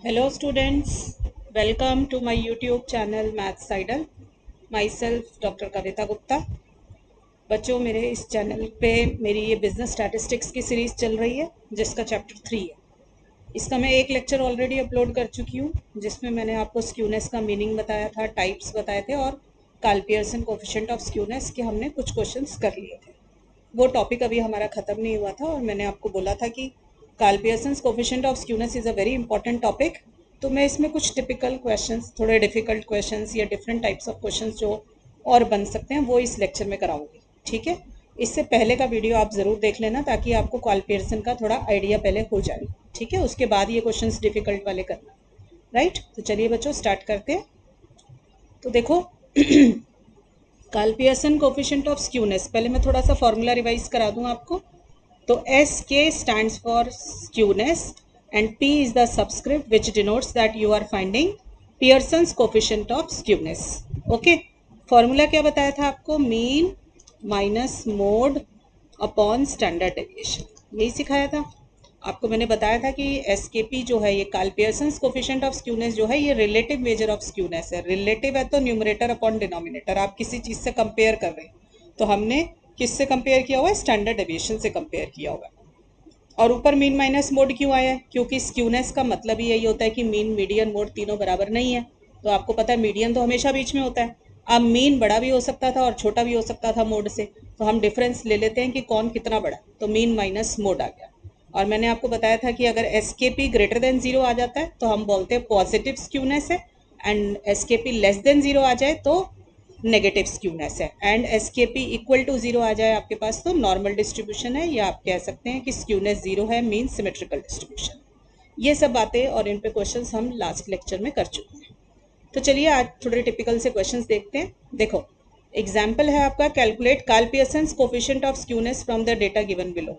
Hello students, welcome to my YouTube channel Maths Idol. Myself Dr. Kavita Gupta. बच्चों मेरे इस channel पे मेरी ये बिजनेस स्टैटिस्टिक्स की सीरीज़ चल रही है जिसका चैप्टर 3 है। इसका मैं एक लेक्चर ऑलरेडी अपलोड कर चुकी हूँ जिसमें मैंने आपको स्क्यूनेस का मीनिंग बताया था, टाइप्स बताए थे और Karl Pearson coefficient of skewness के हमने कुछ क्वेश्चंस कर लिए थे। वो टॉपिक अभी हमारा ख़त्म नहीं हुआ था और मैंने आपको बोला था कि Karl Pearson's coefficient of skewness is a very important topic. तो मैं इसमें कुछ टिपिकल क्वेश्चंस, थोड़े डिफिकल्ट क्वेश्चंस या डिफरेंट टाइप्स ऑफ क्वेश्चंस जो और बन सकते हैं वो इस लेक्चर में कराऊंगी। ठीक है, इससे पहले का वीडियो आप ज़रूर देख लेना ताकि आपको कार्ल पियर्सन का थोड़ा आइडिया पहले हो जाए। ठीक है, उसके बाद ये क्वेश्चंस डिफिकल्ट वाले करना। राइट, तो चलिए बच्चों स्टार्ट करते हैं। तो देखो Karl Pearson coefficient of skewness, पहले मैं थोड़ा सा फॉर्मूला रिवाइज करा दूं आपको। तो S K stands for skewness and P is the subscript which denotes that you are finding Pearson's coefficient of skewness. Okay, formula क्या बताया था आपको? Mean minus mode upon standard deviation, यही सिखाया था आपको। मैंने बताया था कि एस के पी जो है ये Karl Pearson's coefficient of skewness जो है ये रिलेटिव मेजर ऑफ स्क्यूनेस है। रिलेटिव है तो न्यूमरेटर अपॉन डिनोमिनेटर, आप किसी चीज़ से कंपेयर कर रहे हैं तो हमने किससे कंपेयर किया हुआ है? स्टैंडर्ड डेविएशन से कंपेयर किया हुआ है। और ऊपर मीन माइनस मोड क्यों आया है? क्योंकि स्क्यूनेस का मतलब ही यही होता है कि मीन, मीडियन, मोड तीनों बराबर नहीं है। तो आपको पता है मीडियन तो हमेशा बीच में होता है। अब मीन बड़ा भी हो सकता था और छोटा भी हो सकता था मोड से, तो हम डिफरेंस ले लेते हैं कि कौन कितना बड़ा, तो मीन माइनस मोड आ गया। और मैंने आपको बताया था कि अगर एस के पी ग्रेटर देन जीरो आ जाता है तो हम बोलते हैं पॉजिटिव स्क्यूनेस है, एंड एस के पी लेस देन जीरो आ जाए तो नेगेटिव स्क्यूनेस है, एंड एस के पी इक्वल टू जीरो आ जाए आपके पास तो नॉर्मल डिस्ट्रीब्यूशन है, या आप कह सकते हैं कि स्क्यूनेस जीरो है, मीन सिमेट्रिकल डिस्ट्रीब्यूशन। ये सब बातें और इन पे क्वेश्चंस हम लास्ट लेक्चर में कर चुके हैं। तो चलिए आज थोड़े टिपिकल से क्वेश्चंस देखते हैं। देखो एग्जाम्पल है आपका, calculate Karl Pearson's coefficient of skewness from the data given below.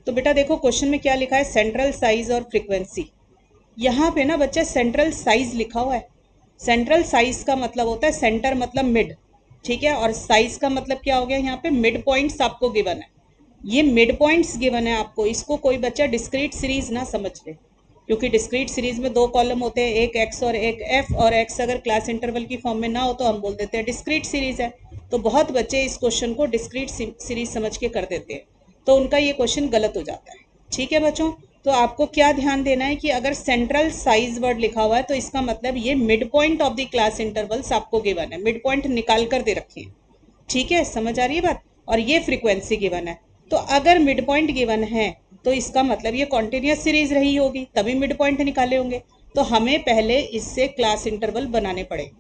तो बेटा देखो क्वेश्चन में क्या लिखा है? सेंट्रल साइज और फ्रीक्वेंसी। यहाँ पे ना बच्चे सेंट्रल साइज लिखा हुआ है। सेंट्रल साइज का मतलब होता है सेंटर मतलब मिड, ठीक है, और साइज का मतलब क्या हो गया? यहाँ पे मिड पॉइंट्स आपको गिवन है। ये मिड पॉइंट्स गिवन है आपको, इसको कोई बच्चा डिस्क्रीट सीरीज ना समझ ले, क्योंकि डिस्क्रीट सीरीज में दो कॉलम होते हैं, एक एक्स और एक एफ, और एक्स अगर क्लास इंटरवल की फॉर्म में ना हो तो हम बोल देते हैं डिस्क्रीट सीरीज है। तो बहुत बच्चे इस क्वेश्चन को डिस्क्रीट सीरीज समझ के कर देते हैं, तो उनका ये क्वेश्चन गलत हो जाता है। ठीक है बच्चों, तो आपको क्या ध्यान देना है कि अगर सेंट्रल साइज वर्ड लिखा हुआ है तो इसका मतलब ये mid point of the class intervals आपको गिवन है, मिड पॉइंट निकाल कर दे रखे हैं। ठीक है, समझ आ रही है बात? और ये फ्रीक्वेंसी गिवन है, तो अगर मिड पॉइंट गिवन है तो इसका मतलब ये कॉन्टिन्यूस सीरीज रही होगी तभी मिड पॉइंट निकाले होंगे। तो हमें पहले इससे क्लास इंटरवल बनाने पड़ेंगे।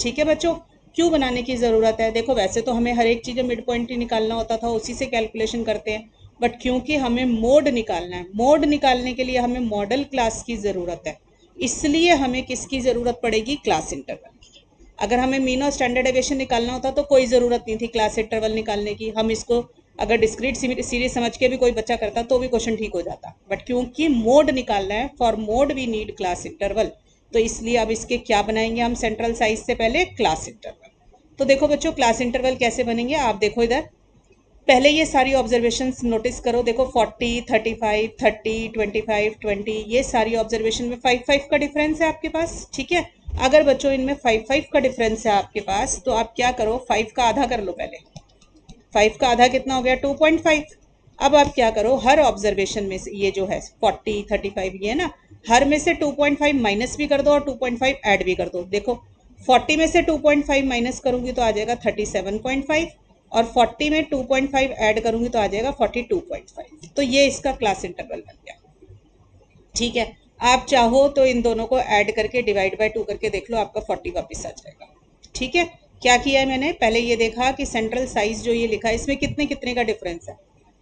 ठीक है बच्चों, क्यों बनाने की ज़रूरत है? देखो वैसे तो हमें हर एक चीज़ मिड पॉइंट ही निकालना होता था, उसी से कैलकुलेशन करते हैं, बट क्योंकि हमें मोड निकालना है, मोड निकालने के लिए हमें मॉडल क्लास की ज़रूरत है, इसलिए हमें किसकी ज़रूरत पड़ेगी? क्लास इंटरवल की। अगर हमें मीन और स्टैंडर्ड डेविएशन निकालना होता तो कोई ज़रूरत नहीं थी क्लास इंटरवल निकालने की, हम इसको अगर डिस्क्रीट सीरीज समझ के भी कोई बच्चा करता तो भी क्वेश्चन ठीक हो जाता, बट क्योंकि मोड निकालना है, for mode we need class interval, तो इसलिए अब इसके क्या बनाएंगे हम? सेंट्रल साइज से पहले क्लास इंटरवल। तो देखो बच्चों क्लास इंटरवल कैसे बनेंगे, आप देखो इधर, पहले ये सारी ऑब्जर्वेशंस नोटिस करो। देखो 40, 35, 30, 25, 20, ये सारी ऑब्जर्वेशन में 5-5 का डिफरेंस है आपके पास। ठीक है, अगर बच्चों इनमें 5-5 का डिफरेंस है आपके पास तो आप क्या करो? 5 का आधा कर लो पहले। 5 का आधा कितना हो गया? 2.5। अब आप क्या करो? हर ऑब्जर्वेशन में से ये जो है 40, 35 ये है ना, हर में से 2.5 माइनस भी कर दो और 2.5 ऐड भी कर दो। देखो 40 में से 2.5 माइनस करूंगी तो आ जाएगा 37.5, और 40 में 2.5 ऐड करूंगी तो आ जाएगा 42.5। तो ये इसका क्लास इंटरवल बन गया। ठीक है, आप चाहो तो इन दोनों को ऐड करके डिवाइड बाय 2 करके देख लो, आपका 40 वापस आ जाएगा। ठीक है, क्या किया है मैंने? पहले ये देखा कि सेंट्रल साइज जो ये लिखा है इसमें कितने कितने का डिफरेंस है,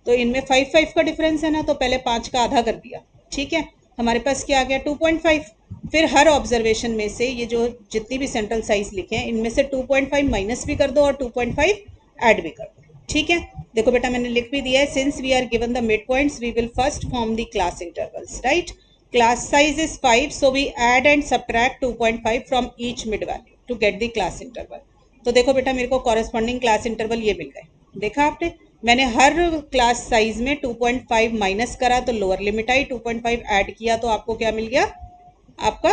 तो इनमें 5-5 का डिफरेंस है ना, तो पहले 5 का आधा कर दिया। ठीक है, हमारे पास क्या आ गया? 2.5। फिर हर ऑब्जर्वेशन में से ये जो जितनी भी सेंट्रल साइज लिखे हैं इनमें से 2.5 माइनस भी कर दो और 2.5 ऐड भी कर दो। ठीक है, देखो बेटा मैंने लिख भी दिया है, since we are given the mid points we will first form the class intervals, right. Class size is 5, so we add and subtract 2.5 from each mid value to get the class interval। तो देखो बेटा मेरे को corresponding class interval ये मिल गए। देखा आपने, मैंने हर क्लास साइज में 2.5 माइनस करा तो लोअर लिमिट आई, 2.5 ऐड किया तो आपको क्या मिल गया? आपका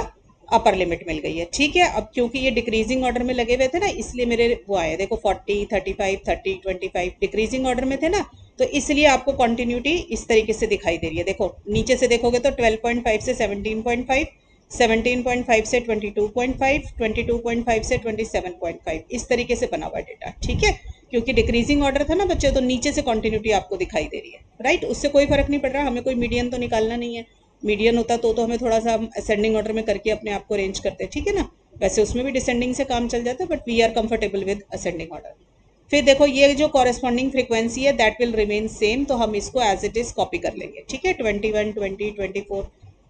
अपर लिमिट मिल गई है। ठीक है, अब क्योंकि ये डिक्रीजिंग ऑर्डर में लगे हुए थे ना, इसलिए मेरे वो आए, देखो 40, 35, 30, 25 डिक्रीजिंग ऑर्डर में थे ना, तो इसलिए आपको कंटिन्यूटी इस तरीके से दिखाई दे रही है। देखो नीचे से देखोगे तो 12.5 से 17.5, 17.5 से 22.5, 22.5 से 27.5, इस तरीके से बना हुआ डेटा। ठीक है, क्योंकि डिक्रीजिंग ऑर्डर था ना बच्चे, तो नीचे से कंटिन्यूटी आपको दिखाई दे रही है। राइट, उससे कोई फर्क नहीं पड़ रहा, हमें कोई मीडियन तो निकालना नहीं है। मीडियन होता तो हमें थोड़ा सा असेंडिंग ऑर्डर में करके अपने आप को अरेंज करते हैं। ठीक है ना, वैसे उसमें भी डिसेंडिंग से काम चल जाता है, but we are comfortable with ascending order. फिर देखो ये जो कॉरेस्पॉन्डिंग फ्रीक्वेंसी है दैट विल रिमेन सेम, तो हम इसको एज इट इज कॉपी कर लेंगे। ठीक है, 21, 20, 24।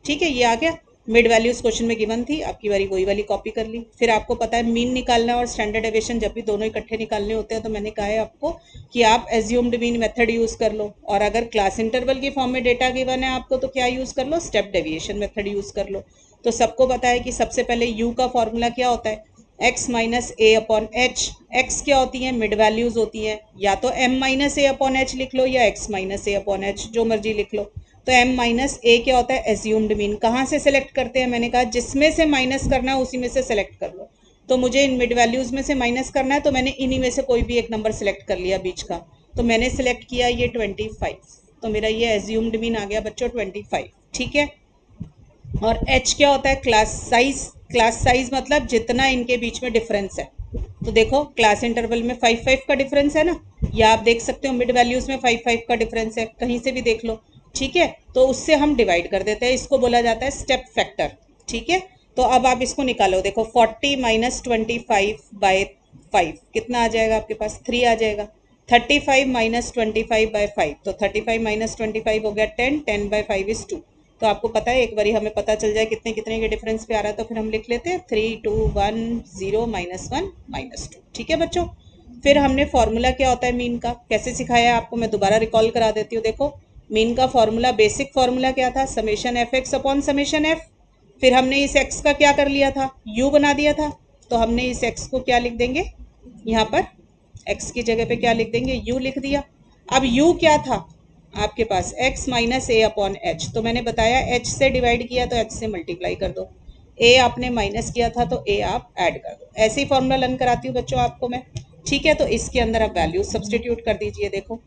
ठीक है, ये आ गया। मिड वैल्यूज क्वेश्चन में गिवन थी, आपकी बारी वही वाली कॉपी कर ली। फिर आपको पता है मीन निकालना और स्टैंडर्ड डेविएशन जब भी दोनों इकट्ठे निकालने होते हैं, तो मैंने कहा है आपको कि आप एज्यूम्ड मीन मेथड यूज कर लो, और अगर क्लास इंटरवल की फॉर्म में डेटा गिवन है आपको, तो क्या यूज कर लो, स्टेप डेविएशन मेथड यूज कर लो। तो सबको पता है कि सबसे पहले यू का फॉर्मूला क्या होता है, x माइनस ए अपॉन एच। एक्स क्या होती है, मिड वैल्यूज होती हैं, या तो m माइनस ए अपॉन एच लिख लो या x माइनस ए अपॉन एच, जो मर्जी लिख लो। तो m माइनस ए क्या होता है, एज्यूम्ड मीन। कहाँ से सेलेक्ट करते हैं, मैंने कहा जिसमें से माइनस करना है उसी में से सेलेक्ट कर लो। तो मुझे इन मिड वैल्यूज में से माइनस करना है, तो मैंने इन्हीं में से कोई भी एक नंबर सेलेक्ट कर लिया बीच का। तो मैंने सेलेक्ट किया ये 25, तो मेरा ये एज्यूम्ड मीन आ गया बच्चों 25। ठीक है, और h क्या होता है, क्लास साइज। क्लास साइज मतलब जितना इनके बीच में डिफरेंस है। तो देखो क्लास इंटरवल में 5 का डिफरेंस है ना, या आप देख सकते हो मिड वैल्यूज में 5 का डिफरेंस है, कहीं से भी देख लो। ठीक है, तो उससे हम डिवाइड कर देते हैं, इसको बोला जाता है स्टेप फैक्टर। ठीक है, तो अब आप इसको निकालो, देखो 40 माइनस 25/5 कितना आ जाएगा आपके पास, 3 आ जाएगा। 35 माइनस 25/5, तो 35 माइनस 25 हो गया 10, 10/5 इज 2। तो आपको पता है एक बारी हमें पता चल जाए कितने कितने के डिफरेंस पे आ रहा है, तो फिर हम लिख लेते हैं 3, 2, 1, 0, -1, -2। ठीक है बच्चों, फिर हमने फॉर्मूला क्या होता है मीन का कैसे सिखाया है आपको, मैं दोबारा रिकॉल करा देती हूँ। देखो मीन का फॉर्मूला, बेसिक फॉर्मूला क्या था, summation F x upon summation F. फिर हमने इस एक्स का क्या कर लिया था, यू बना दिया था, तो हमने इस एक्स को क्या लिख देंगे, यहाँ पर एक्स की जगह पे क्या लिख देंगे, यू लिख दिया। अब यू क्या था आपके पास, x माइनस ए अपॉन एच। तो मैंने बताया h से डिवाइड किया तो h से मल्टीप्लाई कर दो, a आपने माइनस किया था तो a आप ऐड कर दो। ऐसे ही फॉर्मूला लर्न कराती हूँ बच्चों आपको मैं। ठीक है, तो इसके अंदर आप वैल्यू सब्सटीट्यूट कर दीजिए। देखो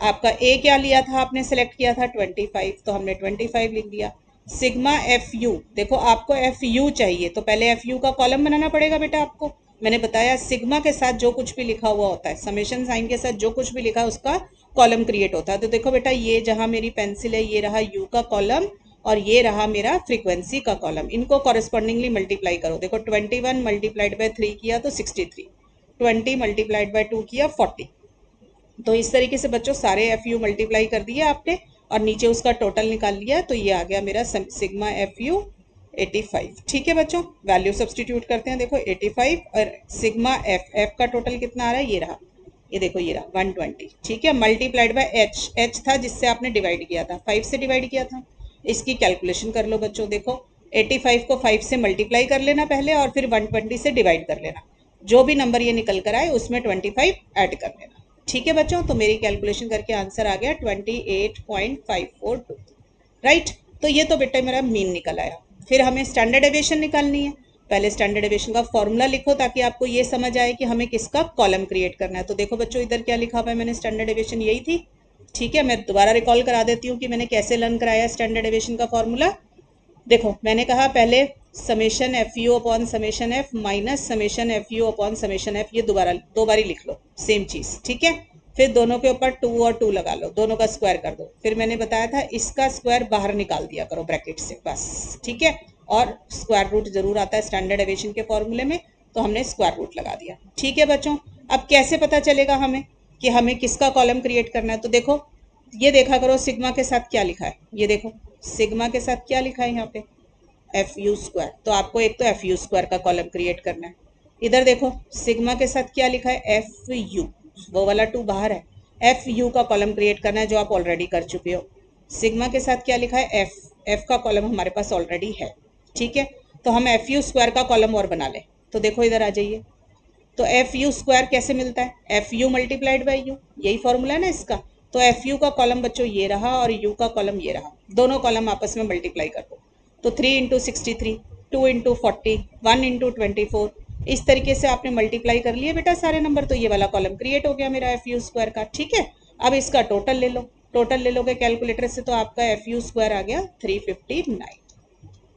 आपका a क्या लिया था, आपने सेलेक्ट किया था 25, तो हमने 25 लिख दिया। सिग्मा एफ यू, देखो आपको एफ यू चाहिए, तो पहले एफ यू का कॉलम बनाना पड़ेगा बेटा आपको। मैंने बताया सिग्मा के साथ जो कुछ भी लिखा हुआ होता है, समेशन साइन के साथ जो कुछ भी लिखा है उसका कॉलम क्रिएट होता है। तो देखो बेटा ये जहां मेरी पेंसिल है, ये रहा यू का कॉलम और ये रहा मेरा फ्रीक्वेंसी का कॉलम, इनको कॉरेस्पॉन्डिंगली मल्टीप्लाई करो। देखो 21 मल्टीप्लाइड बाय 3 किया तो 63, 20 मल्टीप्लाइड बाय 2 किया 40। तो इस तरीके से बच्चों सारे एफ यू मल्टीप्लाई कर दिए आपने और नीचे उसका टोटल निकाल लिया, तो ये आ गया मेरा सिग्मा एफ यू 85। ठीक है बच्चों, वैल्यू सब्सटीट्यूट करते हैं। देखो 85 और सिग्मा एफ, एफ का टोटल कितना आ रहा है, ये रहा, ये देखो ये रहा 120। ठीक है, मल्टीप्लाइड बाय एच, एच था जिससे आपने डिवाइड किया था, 5 से डिवाइड किया था। इसकी कैलकुलेशन कर लो बच्चों। देखो 85 को 5 से मल्टीप्लाई कर लेना पहले और फिर 120 से डिवाइड कर लेना, जो भी नंबर ये निकल कर आए उसमें 25 ऐड कर लेना। ठीक है बच्चों, तो मेरी कैलकुलेशन करके आंसर आ गया 28.542। राइट, तो ये तो बेटा मेरा मीन निकल आया। फिर हमें स्टैंडर्ड डेविएशन निकालनी है। पहले स्टैंडर्ड डेविएशन का फॉर्मूला लिखो ताकि आपको ये समझ आए कि हमें किसका कॉलम क्रिएट करना है। तो देखो बच्चों इधर क्या लिखा हुआ है, मैंने स्टैंडर्ड डेविएशन यही थी। ठीक है, मैं दोबारा रिकॉल करा देती हूँ कि मैंने कैसे लर्न कराया स्टैंडर्ड डेविएशन का फॉर्मूला। देखो मैंने कहा पहले summation F you upon summation F minus summation F you upon summation F, ये दोबारा दो बारी लिख लो सेम चीज। ठीक है, फिर दोनों के ऊपर 2 और 2 लगा लो, दोनों का स्क्वायर कर दो। फिर मैंने बताया था इसका स्क्वायर बाहर निकाल दिया करो ब्रैकेट से बस। ठीक है, और स्क्वायर रूट जरूर आता है स्टैंडर्ड डेविएशन के फॉर्मूले में, तो हमने स्क्वायर रूट लगा दिया। ठीक है बच्चों, अब कैसे पता चलेगा हमें कि हमें किसका कॉलम क्रिएट करना है। तो देखो ये देखा करो सिग्मा के साथ क्या लिखा है, ये देखो सिग्मा के साथ क्या लिखा है यहाँ पे, एफ यू स्क्वायर। तो आपको एक तो एफ यू स्क्वायर का कॉलम क्रिएट करना है। इधर देखो सिग्मा के साथ क्या लिखा है, एफ यू, वो वाला 2 बाहर है, एफ यू का कॉलम क्रिएट करना है जो आप ऑलरेडी कर चुके हो। सिग्मा के साथ क्या लिखा है, एफ, एफ का कॉलम हमारे पास ऑलरेडी है। ठीक है, तो हम एफ यू स्क्वायर का कॉलम और बना लें। तो देखो इधर आ जाइए, तो एफ यू स्क्वायर कैसे मिलता है, F you multiplied by you, यही फॉर्मूला है ना इसका। तो एफ यू का कॉलम बच्चों ये रहा और यू का कॉलम ये रहा, दोनों कॉलम आपस में मल्टीप्लाई कर दो। तो 3 इंटू 63, 2 इंटू 40, 1 इंटू 24, इस तरीके से आपने मल्टीप्लाई कर लिए बेटा सारे नंबर, तो ये वाला कॉलम क्रिएट हो गया मेरा एफ यू स्क्वायर का। ठीक है, अब इसका टोटल ले लो, टोटल ले लोगे कैलकुलेटर से तो आपका एफ यू स्क्वायर आ गया 359।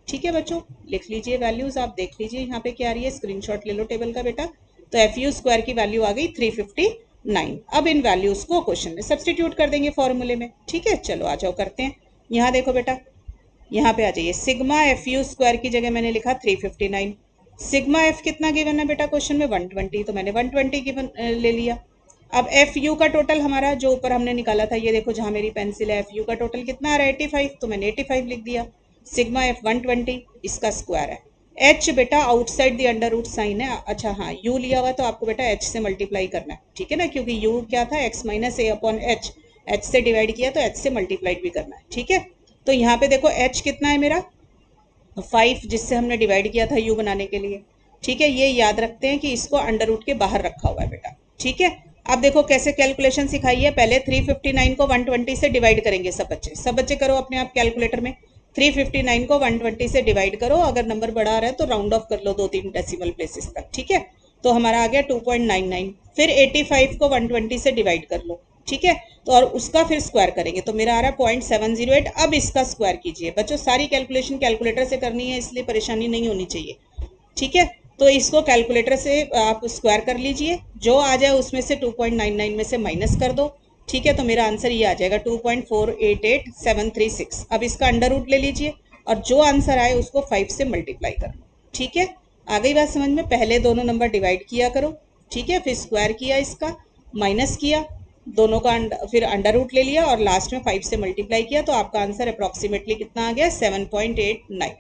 ठीक है बच्चों, लिख लीजिए वैल्यूज, आप देख लीजिए यहाँ पे क्या आ रही है, स्क्रीनशॉट ले लो टेबल का बेटा। तो एफ यू स्क्वायर की वैल्यू आ गई 359। अब इन वैल्यूज को क्वेश्चन में सब्सटीट्यूट कर देंगे फॉर्मूले में। ठीक है, चलो आ जाओ करते हैं। यहाँ देखो बेटा, यहाँ पे आ जाइए, सिग्मा एफ यू स्क्वायर की जगह मैंने लिखा 359। सिग्मा एफ कितना गिवन है बेटा क्वेश्चन में 120, तो मैंने 120 गिवन ले लिया। अब एफ यू का टोटल हमारा जो ऊपर हमने निकाला था, ये देखो जहाँ मेरी पेंसिल है, एफ यू का टोटल कितना आ रहा है 85, तो मैंने 85 लिख दिया। सिग्मा एफ 120, इसका स्क्वायर है। एच बेटा outside the under root sign है, अच्छा हाँ यू लिया हुआ तो आपको बेटा एच से मल्टीप्लाई करना है। ठीक है ना, क्योंकि यू क्या था एक्स माइनस ए अपॉन एच, एच से डिवाइड किया तो एच से मल्टीप्लाई भी करना है। ठीक है, तो यहाँ पे देखो एच कितना है मेरा 5, जिससे हमने डिवाइड किया था यू बनाने के लिए। ठीक है, ये याद रखते हैं कि इसको अंडर रूट के बाहर रखा हुआ है बेटा। ठीक है, अब देखो कैसे कैलकुलेशन सिखाई है, पहले 359 को 120 से डिवाइड करेंगे सब बच्चे करो अपने आप कैलकुलेटर में। 359 को 120 से डिवाइड करो, अगर नंबर बड़ा आ रहा है तो राउंड ऑफ कर लो 2-3 डेसिमल प्लेसेस तक। ठीक है, तो हमारा आ गया 2.99। फिर 85 को 120 से डिवाइड कर लो। ठीक है, तो और उसका फिर स्क्वायर करेंगे तो मेरा आ रहा है 0.708। अब इसका स्क्वायर कीजिए बच्चों, सारी कैलकुलेशन कैलकुलेटर से करनी है इसलिए परेशानी नहीं होनी चाहिए। ठीक है, तो इसको कैलकुलेटर से आप स्क्वायर कर लीजिए, जो आ जाए उसमें से 2.99 में से माइनस कर दो। ठीक है, तो मेरा आंसर ये आ जाएगा 2.488736। अब इसका अंडर रूट ले लीजिए और जो आंसर आए उसको 5 से मल्टीप्लाई कर लो। ठीक है, आ गई बात समझ में, पहले दोनों नंबर डिवाइड किया करो। ठीक है, फिर स्क्वायर किया, इसका माइनस किया, दोनों का फिर अंडर रूट ले लिया और लास्ट में 5 से मल्टीप्लाई किया, तो आपका आंसर अप्रॉक्सीमेटली कितना आ गया 7.89।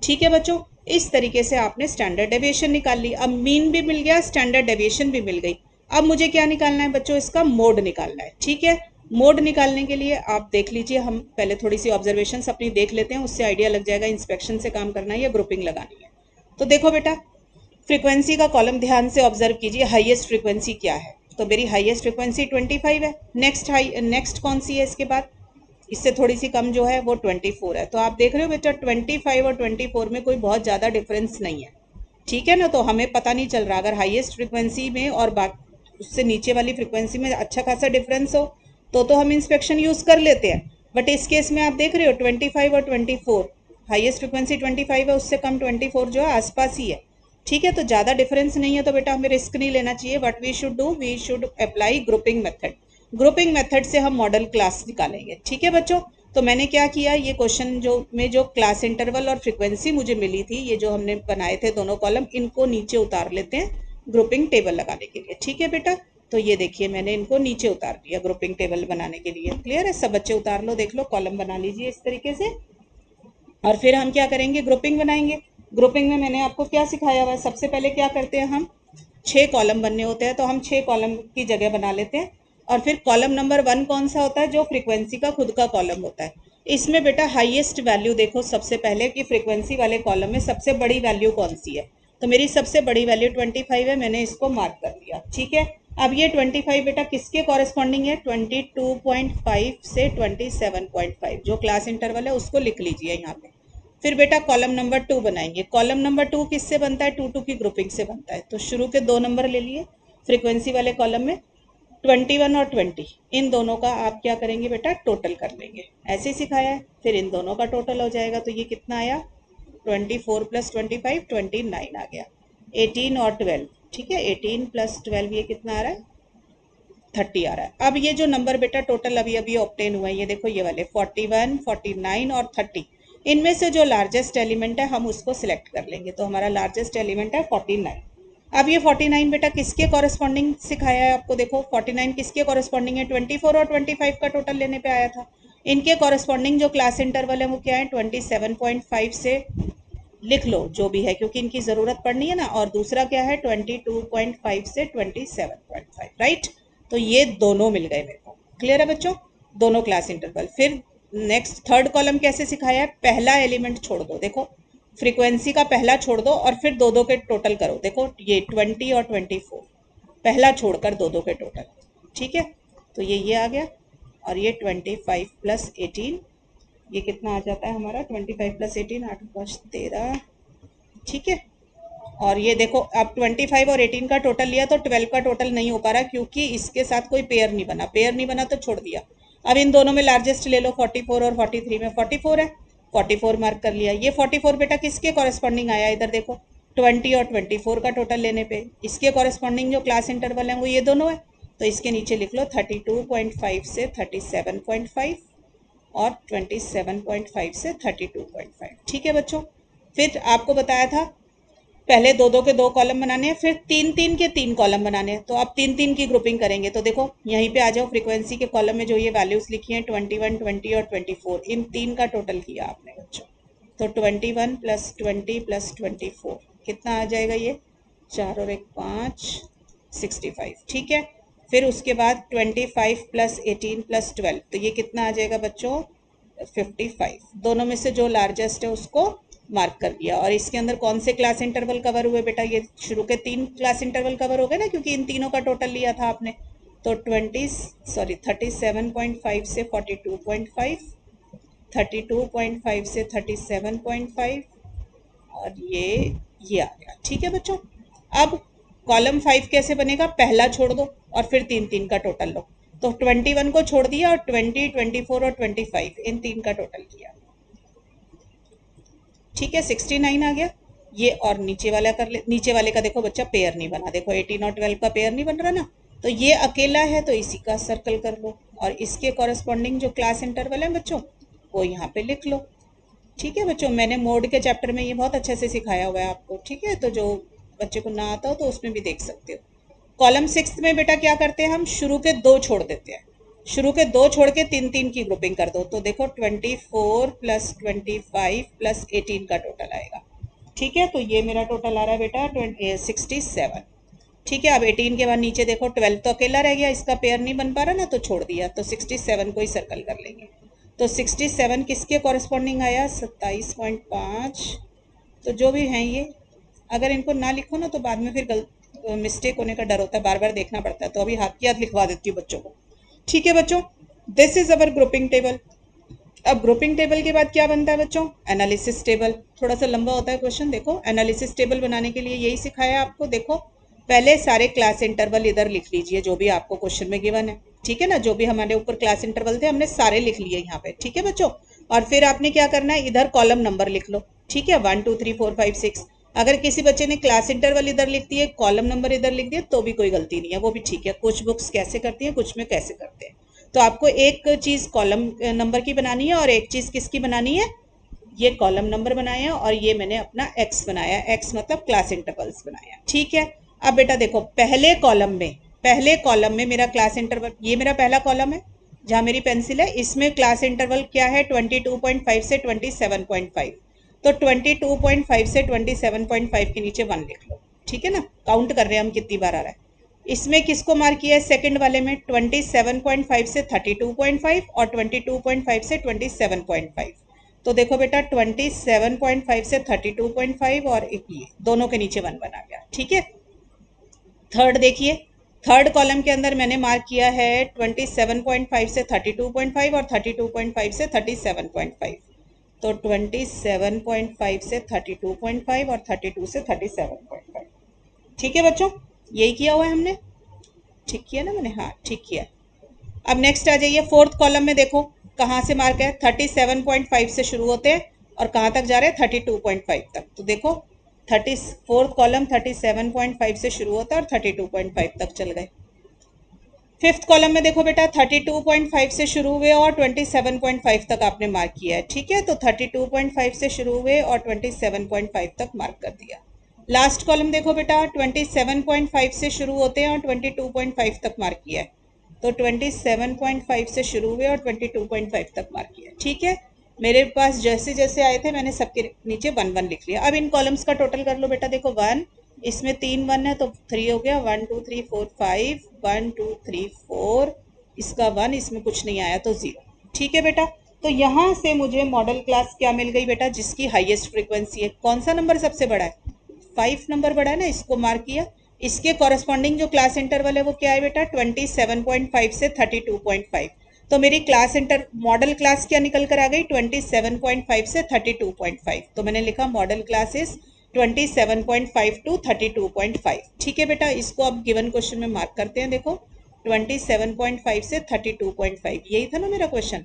ठीक है बच्चों, इस तरीके से आपने स्टैंडर्ड डेविएशन निकाल ली। अब मीन भी मिल गया, स्टैंडर्ड डेविएशन भी मिल गई। अब मुझे क्या निकालना है बच्चों, इसका मोड निकालना है। ठीक है, मोड निकालने के लिए आप देख लीजिए, हम पहले थोड़ी सी ऑब्जर्वेशन अपनी देख लेते हैं, उससे आइडिया लग जाएगा इंस्पेक्शन से काम करना है या ग्रुपिंग लगानी है। तो देखो बेटा, फ्रीक्वेंसी का कॉलम ध्यान से ऑब्जर्व कीजिए, हाईएस्ट फ्रीक्वेंसी क्या है, तो मेरी हाईएस्ट फ्रीक्वेंसी 25 है। नेक्स्ट कौन सी है इसके बाद, इससे थोड़ी सी कम जो है वो 24 है। तो आप देख रहे हो बेटा 25 और 24 में कोई बहुत ज़्यादा डिफरेंस नहीं है। ठीक है ना, तो हमें पता नहीं चल रहा, अगर हाईएस्ट फ्रीक्वेंसी में और उससे नीचे वाली फ्रीक्वेंसी में अच्छा खासा डिफरेंस हो तो हम इंस्पेक्शन यूज़ कर लेते हैं। बट इस केस में आप देख रहे हो 25 और 24, हाईएस्ट फ्रीक्वेंसी 25 है, उससे कम 24 जो है आसपास ही है। ठीक है, तो ज़्यादा डिफरेंस नहीं है तो बेटा हमें रिस्क नहीं लेना चाहिए। What we should do, we should apply grouping method. Grouping method से हम मॉडल क्लास निकालेंगे। ठीक है बच्चों, तो मैंने क्या किया, ये क्वेश्चन जो क्लास इंटरवल और फ्रीक्वेंसी मुझे मिली थी, ये जो हमने बनाए थे दोनों कॉलम, इनको नीचे उतार लेते हैं ग्रुपिंग टेबल लगाने के लिए। ठीक है बेटा, तो ये देखिए मैंने इनको नीचे उतार दिया ग्रुपिंग टेबल बनाने के लिए। क्लियर है, सब बच्चे उतार लो, देख लो, कॉलम बना लीजिए इस तरीके से। और फिर हम क्या करेंगे, ग्रुपिंग बनाएंगे। ग्रुपिंग में मैंने आपको क्या सिखाया हुआ है, सबसे पहले क्या करते हैं हम, 6 कॉलम बनने होते हैं, तो हम 6 कॉलम की जगह बना लेते हैं। और फिर कॉलम नंबर 1 कौन सा होता है, जो फ्रीक्वेंसी का खुद का कॉलम होता है। इसमें बेटा हाईएस्ट वैल्यू देखो सबसे पहले कि फ्रीक्वेंसी वाले कॉलम में सबसे बड़ी वैल्यू कौन सी है, तो मेरी सबसे बड़ी वैल्यू 25 है, मैंने इसको मार्क कर दिया। ठीक है, अब ये 25 बेटा किसके कॉरेस्पॉन्डिंग है, 22.5 से 27.5, जो क्लास इंटरवल है उसको लिख लीजिए यहाँ पे। फिर बेटा कॉलम नंबर 2 बनाएंगे। कॉलम नंबर 2 किससे बनता है, 2 की ग्रुपिंग से बनता है। तो शुरू के 2 नंबर ले लिए फ्रीक्वेंसी वाले कॉलम में, 21 और 20, इन दोनों का आप क्या करेंगे बेटा, टोटल कर लेंगे, ऐसे ही सिखाया है। फिर इन दोनों का टोटल हो जाएगा, तो ये कितना आया, 24 + 25 29 आ गया। 18 और 12, ठीक है, 18 + 12 ये कितना आ रहा है, 30 आ रहा है। अब ये जो नंबर बेटा टोटल अभी अभी ऑब्टेन हुआ है, ये देखो ये वाले 41, 49 और 30, इनमें से जो लार्जेस्ट एलिमेंट है हम उसको सिलेक्ट कर लेंगे। तो हमारा लार्जेस्ट एलिमेंट है 49। अब ये 49 बेटा किसके कॉरेस्पॉन्डिंग सिखाया है आपको, देखो 49 किसके कॉरेस्पॉन्डिंग है, 24 और 25 का टोटल लेने पे आया था। इनके कॉरेस्पॉन्डिंग जो क्लास इंटरवल है वो क्या है, 27.5 से लिख लो जो भी है, क्योंकि इनकी ज़रूरत पड़नी है ना। और दूसरा क्या है, 22.5 से 27.5, राइट। तो ये दोनों मिल गए मेरे को। क्लियर है बच्चों, दोनों क्लास इंटरवल। फिर नेक्स्ट थर्ड कॉलम कैसे सिखाया है, पहला एलिमेंट छोड़ दो, देखो फ्रीक्वेंसी का पहला छोड़ दो और फिर दो के टोटल करो। देखो ये 20 और 24, पहला छोड़कर दो के टोटल। ठीक है, तो ये आ गया, और ये 25 + 18 ये कितना आ जाता है हमारा 25 + 18, 8 5 13, ठीक है। और ये देखो अब 25 और 18 का टोटल लिया तो 12 का टोटल नहीं हो पा रहा क्योंकि इसके साथ कोई पेयर नहीं बना, पेयर नहीं बना तो छोड़ दिया। अब इन दोनों में लार्जेस्ट ले लो, 44 और 43 में 44 है, 44 मार्क कर लिया। ये 44 बेटा किसके कॉरेस्पॉन्डिंग आया, इधर देखो 20 और 24 का टोटल लेने पे इसके कॉरेस्पॉन्डिंग जो क्लास इंटरवल है वो ये दोनों है, तो इसके नीचे लिख लो 32.5 से 37.5 और 27.5 से 32.5, ठीक है बच्चों। फिर आपको बताया था पहले दो दो के दो कॉलम बनाने हैं, फिर तीन तीन के तीन कॉलम बनाने हैं, तो आप तीन तीन की ग्रुपिंग करेंगे। तो देखो यहीं पे आ जाओ, फ्रीक्वेंसी के कॉलम में जो ये वैल्यूज लिखी हैं 21, 20 और 24, इन तीन का टोटल किया आपने बच्चों। तो 21 + 20 + 24 कितना आ जाएगा, ये 4 और 1 5, 65, ठीक है। फिर उसके बाद 25 + 18 + 12, तो ये कितना आ जाएगा बच्चों 55। दोनों में से जो लार्जेस्ट है उसको मार्क कर दिया। और इसके अंदर कौन से क्लास इंटरवल कवर हुए बेटा, ये शुरू के 3 क्लास इंटरवल कवर हो गए ना, क्योंकि इन तीनों का टोटल लिया था आपने। तो 37.5 से 42.5, 32.5 से 37.5 और ये आ गया, ठीक है बच्चों। अब कॉलम 5 कैसे बनेगा, पहला छोड़ दो और फिर तीन तीन का टोटल लो। तो 21 को छोड़ दिया और 20, 24 और 25 इन तीन का टोटल किया, ठीक है 69 आ गया। ये और नीचे वाला कर ले, नीचे वाले का देखो बच्चा पेयर नहीं बना, देखो 18 और 12 का पेयर नहीं बन रहा ना, तो ये अकेला है तो इसी का सर्कल कर लो और इसके कॉरेस्पॉन्डिंग जो क्लास इंटरवल है बच्चों वो यहाँ पे लिख लो, ठीक है बच्चों। मैंने मोड के चैप्टर में ये बहुत अच्छे से सिखाया हुआ है आपको, ठीक है, तो जो बच्चे को ना आता हो तो उसमें भी देख सकते हो। कॉलम 6 में बेटा क्या करते हैं हम, शुरू के दो छोड़ देते हैं, शुरू के दो छोड़ के तीन तीन की ग्रुपिंग कर दो। तो देखो 24 + 25 + 18 का टोटल आएगा, ठीक है। तो ये मेरा टोटल आ रहा है बेटा 67, ठीक है। अब 18 के बाद नीचे देखो 12 तो अकेला रह गया, इसका पेयर नहीं बन पा रहा ना तो छोड़ दिया, तो 67 को ही सर्कल कर लेंगे। तो 67 किसके कॉरेस्पॉन्डिंग आया 27.5। तो जो भी हैं ये, अगर इनको ना लिखो ना तो बाद में फिर मिस्टेक होने का डर होता है, बार बार देखना पड़ता है, तो अभी हाथ की हाथ लिखवा देती हूँ बच्चों को, ठीक है बच्चों। This is our grouping table. अब ग्रुपिंग टेबल के बाद क्या बनता है बच्चों, एनालिसिस टेबल। थोड़ा सा लंबा होता है क्वेश्चन, देखो एनालिसिस टेबल बनाने के लिए यही सिखाया आपको। देखो पहले सारे क्लास इंटरवल इधर लिख लीजिए जो भी आपको क्वेश्चन में गिवन है, ठीक है ना, जो भी हमारे ऊपर क्लास इंटरवल थे हमने सारे लिख लिए यहाँ पे, ठीक है बच्चों। और फिर आपने क्या करना है, इधर कॉलम नंबर लिख लो, ठीक है 1 2 3 4 5 6। अगर किसी बच्चे ने क्लास इंटरवल इधर लिख दिए, कॉलम नंबर इधर लिख दिए तो भी कोई गलती नहीं है, वो भी ठीक है। कुछ बुक्स कैसे करती हैं, कुछ में कैसे करते हैं। तो आपको एक चीज कॉलम नंबर की बनानी है और एक चीज किसकी बनानी है, ये कॉलम नंबर बनाया और ये मैंने अपना एक्स बनाया, एक्स मतलब क्लास इंटरवल्स बनाया, ठीक है। अब बेटा देखो पहले कॉलम में मेरा क्लास इंटरवल, ये मेरा पहला कॉलम है जहां मेरी पेंसिल है, इसमें क्लास इंटरवल क्या है 22.5 से 27.5। तो 22.5 से 27.5 के नीचे 1 लिख लो, ठीक है ना, काउंट कर रहे हैं हम कितनी बार आ रहा है। इसमें किसको मार्क किया है, सेकंड वाले में 27.5 से 32.5 और 22.5 से 27.5। तो देखो बेटा 27.5 से 32.5 और एक ये दोनों के नीचे 1 बना गया, ठीक है। थर्ड देखिए, थर्ड कॉलम के अंदर मैंने मार्क किया है 27.5 से 32.5 और 32.5 से 37.5। तो 27.5 से 32.5 और 32 से 37.5, ठीक है बच्चों, यही किया हुआ है हमने, ठीक किया ना मैंने, हाँ ठीक किया। अब नेक्स्ट आ जाइए फोर्थ कॉलम में, देखो कहाँ से मार्क है 37.5 से शुरू होते हैं और कहाँ तक जा रहे हैं 32.5 तक। तो देखो 34th कॉलम 37.5 से शुरू होता है और 32.5 तक चल गए। फिफ्थ कॉलम में देखो बेटा 32.5 से शुरू हुए और 27.5 तक आपने मार्क किया है, ठीक है। तो 32.5 से शुरू हुए और 27.5 तक मार्क कर दिया। लास्ट कॉलम देखो बेटा 27.5 से शुरू होते हैं और 22.5 तक मार्क किया है। तो 27.5 से शुरू हुए और 22.5 तक मार्क किया, ठीक है। मेरे पास जैसे जैसे आए थे मैंने सबके नीचे 1 1 लिख लिया। अब इन कॉलम्स का टोटल कर लो बेटा, देखो 1, इसमें 3 1 है तो 3 हो गया, 1 2 3 4 5, 1 2 3 4, इसका 1, इसमें कुछ नहीं आया तो 0, ठीक है बेटा। तो यहाँ से मुझे मॉडल क्लास क्या मिल गई बेटा, जिसकी हाईएस्ट फ्रीक्वेंसी है। कौन सा नंबर सबसे बड़ा है, 5 नंबर बड़ा है ना, इसको मार्क किया। इसके कॉरेस्पॉन्डिंग जो क्लास इंटरवल है वो क्या है बेटा 27.5 से 32.5। तो मेरी क्लास इंटर मॉडल क्लास क्या निकल कर आ गई 27.5 से 32.5। तो मैंने लिखा मॉडल क्लास इज 27.5 टू 32.5। ठीक है बेटा, इसको अब गिवन क्वेश्चन में मार्क करते हैं। देखो 27.5 से 32.5, यही था ना मेरा क्वेश्चन।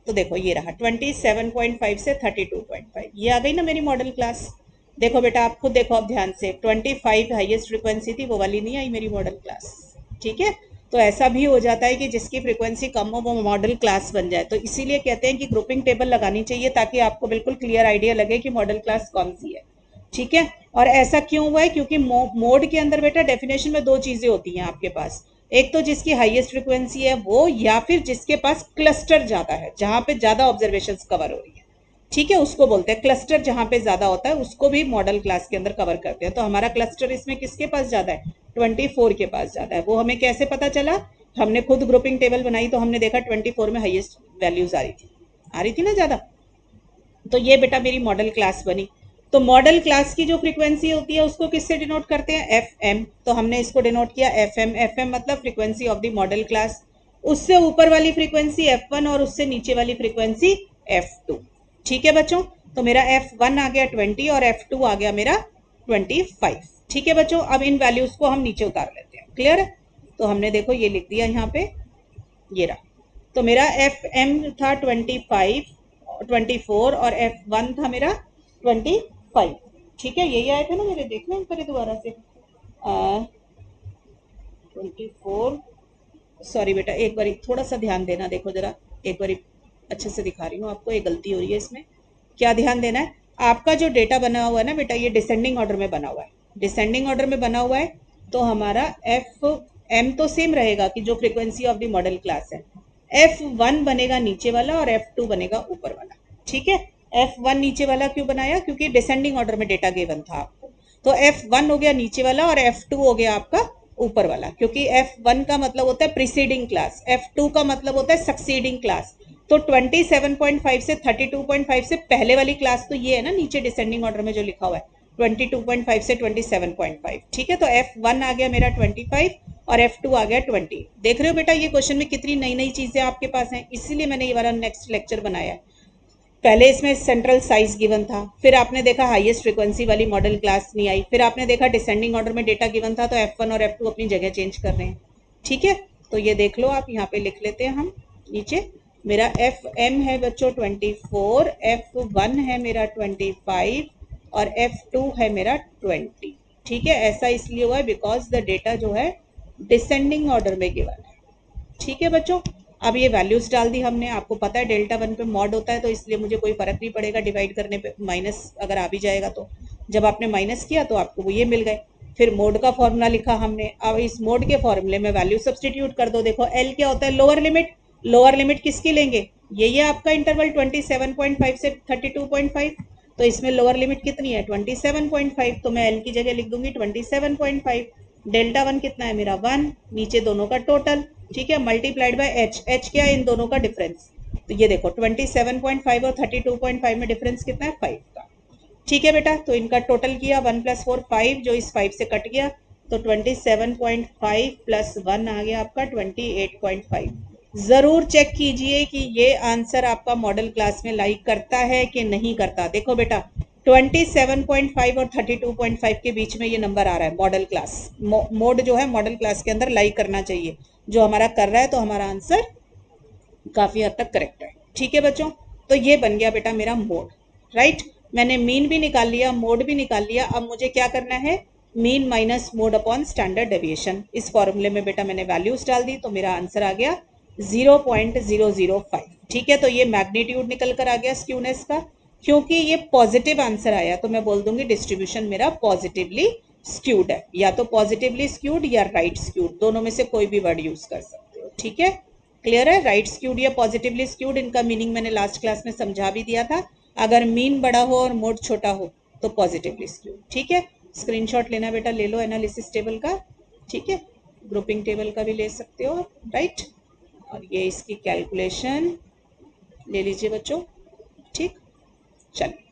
तो देखो ये रहा 27.5 से 32.5, ये आ गई ना मेरी मॉडल क्लास। देखो बेटा आप खुद देखो अब ध्यान से, 25 हाईएस्ट फ्रिक्वेंसी थी, वो वाली नहीं आई मेरी मॉडल क्लास। ठीक है, तो ऐसा भी हो जाता है कि जिसकी फ्रीक्वेंसी कम हो वो मॉडल क्लास बन जाए। तो इसीलिए कहते हैं कि ग्रुपिंग टेबल लगानी चाहिए ताकि आपको बिल्कुल क्लियर आइडिया लगे कि मॉडल क्लास कौन सी है। ठीक है, और ऐसा क्यों हुआ है, क्योंकि मोड के अंदर बेटा डेफिनेशन में दो चीजें होती हैं आपके पास, एक तो जिसकी हाईएस्ट फ्रिक्वेंसी है वो, या फिर जिसके पास क्लस्टर ज्यादा है, जहां पे ज्यादा ऑब्जर्वेशन कवर हो रही है। ठीक है, उसको बोलते हैं क्लस्टर, जहां पे ज्यादा होता है उसको भी मॉडल क्लास के अंदर कवर करते हैं। तो हमारा क्लस्टर इसमें किसके पास ज्यादा है, 24 के पास ज्यादा है। वो हमें कैसे पता चला, हमने खुद ग्रुपिंग टेबल बनाई तो हमने देखा 24 में हाईएस्ट वैल्यूज आ रही थी ना ज्यादा। तो ये बेटा मेरी मॉडल क्लास बनी। तो मॉडल क्लास की जो फ्रीक्वेंसी होती है उसको किससे डिनोट करते हैं, एफ एम। तो हमने इसको डिनोट किया एफ एम। एफ एम मतलब frequency of the model class. उससे ऊपर वाली फ्रीक्वेंसी एफ वन और उससे नीचे वाली फ्रीक्वेंसी एफ टू। ठीक है बच्चों, तो मेरा एफ वन आ गया 20 और एफ टू आ गया मेरा 25। ठीक है बच्चों, अब इन वैल्यूज को हम नीचे उतार लेते हैं। क्लियर है, तो हमने देखो ये लिख दिया यहाँ पे, ये रहा। तो मेरा एफ एम था 24 और एफ वन था मेरा 25। ठीक है, यही आए थे ना मेरे, देख लें करें दोबारा से। 24, सॉरी बेटा एक बारी थोड़ा सा ध्यान देना, देखो जरा एक बारी अच्छे से दिखा रही हूँ आपको, एक गलती हो रही है इसमें। क्या ध्यान देना है, आपका जो डेटा बना हुआ है ना बेटा, ये डिसेंडिंग ऑर्डर में बना हुआ है। डिसेंडिंग ऑर्डर में बना हुआ है तो हमारा एफ एम तो सेम रहेगा कि जो frequency of the model class है। एफ वन बनेगा नीचे वाला और एफ टू बनेगा ऊपर वाला। ठीक है, एफ वन नीचे वाला क्यों बनाया, क्योंकि डिसेंडिंग ऑर्डर में डेटा गिवन था आपको। तो एफ वन हो गया नीचे वाला और एफ टू हो गया आपका ऊपर वाला, क्योंकि एफ वन का मतलब होता है प्रीसीडिंग क्लास, एफ टू का मतलब होता है सक्सीडिंग क्लास। तो 27.5 से 32.5 से पहले वाली क्लास तो ये है ना नीचे डिसेंडिंग ऑर्डर में जो लिखा हुआ है 22.5 से 27.5। ठीक है, तो एफ वन आ गया मेरा 25 और एफ टू आ गया 20। देख रहे हो बेटा ये क्वेश्चन में कितनी नई नई चीजें आपके पास हैं, इसीलिए मैंने ये वाला नेक्स्ट लेक्चर बनाया है। पहले इसमें सेंट्रल साइज गिवन था, फिर आपने देखा हाईएस्ट फ्रीक्वेंसी वाली मॉडल क्लास नहीं आई, फिर आपने देखा डिसेंडिंग ऑर्डर में डेटा गिवन था तो एफ वन और एफ टू अपनी जगह चेंज कर रहे हैं। ठीक है, तो ये देख लो आप, यहाँ पे लिख लेते हैं हम नीचे। मेरा एफ एम है बच्चों 24, एफ वन है मेरा 25 और एफ टू है मेरा 20। ठीक है, ऐसा इसलिए हुआ है बिकॉज द डेटा जो है डिसेंडिंग ऑर्डर में गिवन है। ठीक है बच्चों, अब ये वैल्यूज डाल दी हमने, आपको पता है डेल्टा वन पे मॉड होता है तो इसलिए मुझे कोई फर्क नहीं पड़ेगा डिवाइड करने पे, माइनस अगर आ भी जाएगा तो। जब आपने माइनस किया तो आपको वो ये मिल गए। फिर मोड का फॉर्मूला लिखा हमने, अब इस मोड के फॉर्मूले में वैल्यू सब्सटीट्यूट कर दो। देखो एल क्या होता है, लोअर लिमिट। लोअर लिमिट किसकी लेंगे, ये आपका इंटरवल 27.5 से 32.5। तो इसमें लोअर लिमिट कितनी है 27.5, तो मैं एल की जगह लिख दूंगी 27.5। डेल्टा वन कितना है मेरा 1, नीचे दोनों का टोटल। ठीक है, मल्टीप्लाइड बाय एच। एच क्या है, इन दोनों का डिफरेंस। तो ये देखो 27.5 और 32.5 में डिफरेंस कितना है 5 का। ठीक है बेटा, तो इनका टोटल किया 1 + 4 5, जो इस 5 से कट गया तो 27.5 + 1 आ गया आपका 28.5। जरूर चेक कीजिए कि ये आंसर आपका मॉडल क्लास में लाइक करता है कि नहीं करता। देखो बेटा 27.5 और 32.5 के बीच में ये नंबर आ रहा है मॉडल क्लास। मोड जो है मॉडल क्लास के अंदर लाइक करना चाहिए, जो हमारा कर रहा है, तो हमारा आंसर काफी हद तक करेक्ट है। ठीक है बच्चों, तो ये बन गया बेटा मेरा मोड। राइट, मैंने मीन भी निकाल लिया, मोड भी निकाल लिया। अब मुझे क्या करना है, mean minus mode upon standard deviation. इस फॉर्मूले में बेटा मैंने वैल्यूज डाल दी तो मेरा आंसर आ गया 0.005। ठीक है, तो ये मैग्नीट्यूड निकल कर आ गया स्क्यूनेस का। क्योंकि ये पॉजिटिव आंसर आया तो मैं बोल दूंगी डिस्ट्रीब्यूशन मेरा पॉजिटिवली स्क्यूड है, या तो पॉजिटिवली स्क्यूड या राइट स्क्यूड, दोनों में से कोई भी वर्ड यूज कर सकते हो। ठीक है, क्लियर है, राइट स्क्यूड या पॉजिटिवली स्क्यूड, इनका मीनिंग मैंने लास्ट क्लास में समझा भी दिया था। अगर मीन बड़ा हो और मोड छोटा हो तो पॉजिटिवली स्क्यूड। ठीक है, स्क्रीनशॉट लेना बेटा ले लो एनालिसिस टेबल का। ठीक है, ग्रुपिंग टेबल का भी ले सकते हो, राइट। और ये इसकी कैलकुलेशन ले लीजिए बच्चों। ठीक, चलिए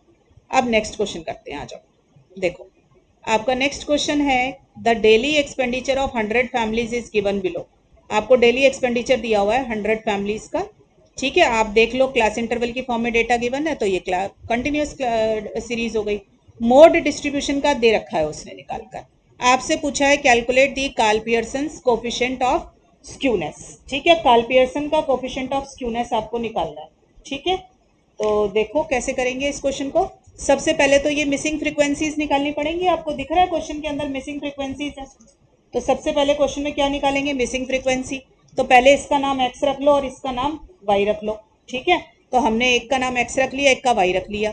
अब नेक्स्ट क्वेश्चन करते हैं, आ जाओ। देखो आपका नेक्स्ट क्वेश्चन है, the daily expenditure of 100 families is given below. आपको डेली एक्सपेंडिचर दिया हुआ है 100 फैमिलीज का, ठीक है। आप देख लो क्लास इंटरवल की फॉर्म में डेटा गिवन है, तो ये कंटिन्यूस सीरीज हो गई। मोड डिस्ट्रीब्यूशन का दे रखा है उसने निकाल कर, आपसे पूछा है calculate the Karl Pearson coefficient of skewness, ठीक है। कार्ल पियर्सन का कोफिशिएंट ऑफ स्क्यूनेस आपको निकालना है, ठीक है। तो देखो कैसे करेंगे इस क्वेश्चन को। सबसे पहले तो ये मिसिंग फ्रीक्वेंसीज निकालनी पड़ेंगी, आपको दिख रहा है क्वेश्चन के अंदर मिसिंग फ्रीक्वेंसीज है। तो सबसे पहले क्वेश्चन में क्या निकालेंगे, मिसिंग फ्रीक्वेंसी। तो पहले इसका नाम एक्स रख लो और इसका नाम वाई रख लो, ठीक है। तो हमने एक का नाम एक्स रख लिया, एक का वाई रख लिया।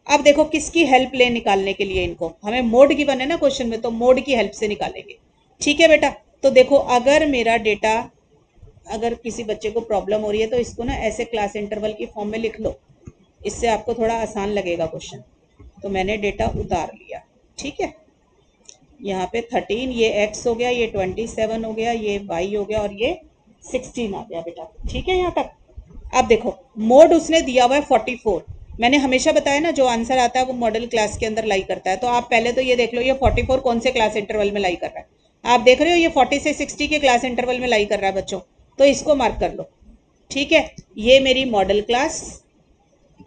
अब देखो किसकी हेल्प ले निकालने के लिए इनको, हमें मोड की बने ना क्वेश्चन में, तो मोड की हेल्प से निकालेंगे, ठीक है बेटा। तो देखो अगर मेरा डेटा, अगर किसी बच्चे को प्रॉब्लम हो रही है तो इसको ना ऐसे क्लास इंटरवल की फॉर्म में लिख लो, इससे आपको थोड़ा आसान लगेगा क्वेश्चन। तो मैंने डेटा उतार लिया, ठीक है। यहाँ पे 13, ये x हो गया, ये 27 हो गया, ये y हो गया और ये 16 आ गया बेटा, ठीक है यहाँ तक। अब देखो मोड उसने दिया हुआ है 44। मैंने हमेशा बताया ना जो आंसर आता है वो मॉडल क्लास के अंदर लाई करता है। तो आप पहले तो ये देख लो ये 44 कौन से क्लास इंटरवल में लाई कर रहा है। आप देख रहे हो ये 40 से 60 के क्लास इंटरवल में लाई कर रहा है बच्चों, तो इसको मार्क कर लो, ठीक है। ये मेरी मॉडल क्लास,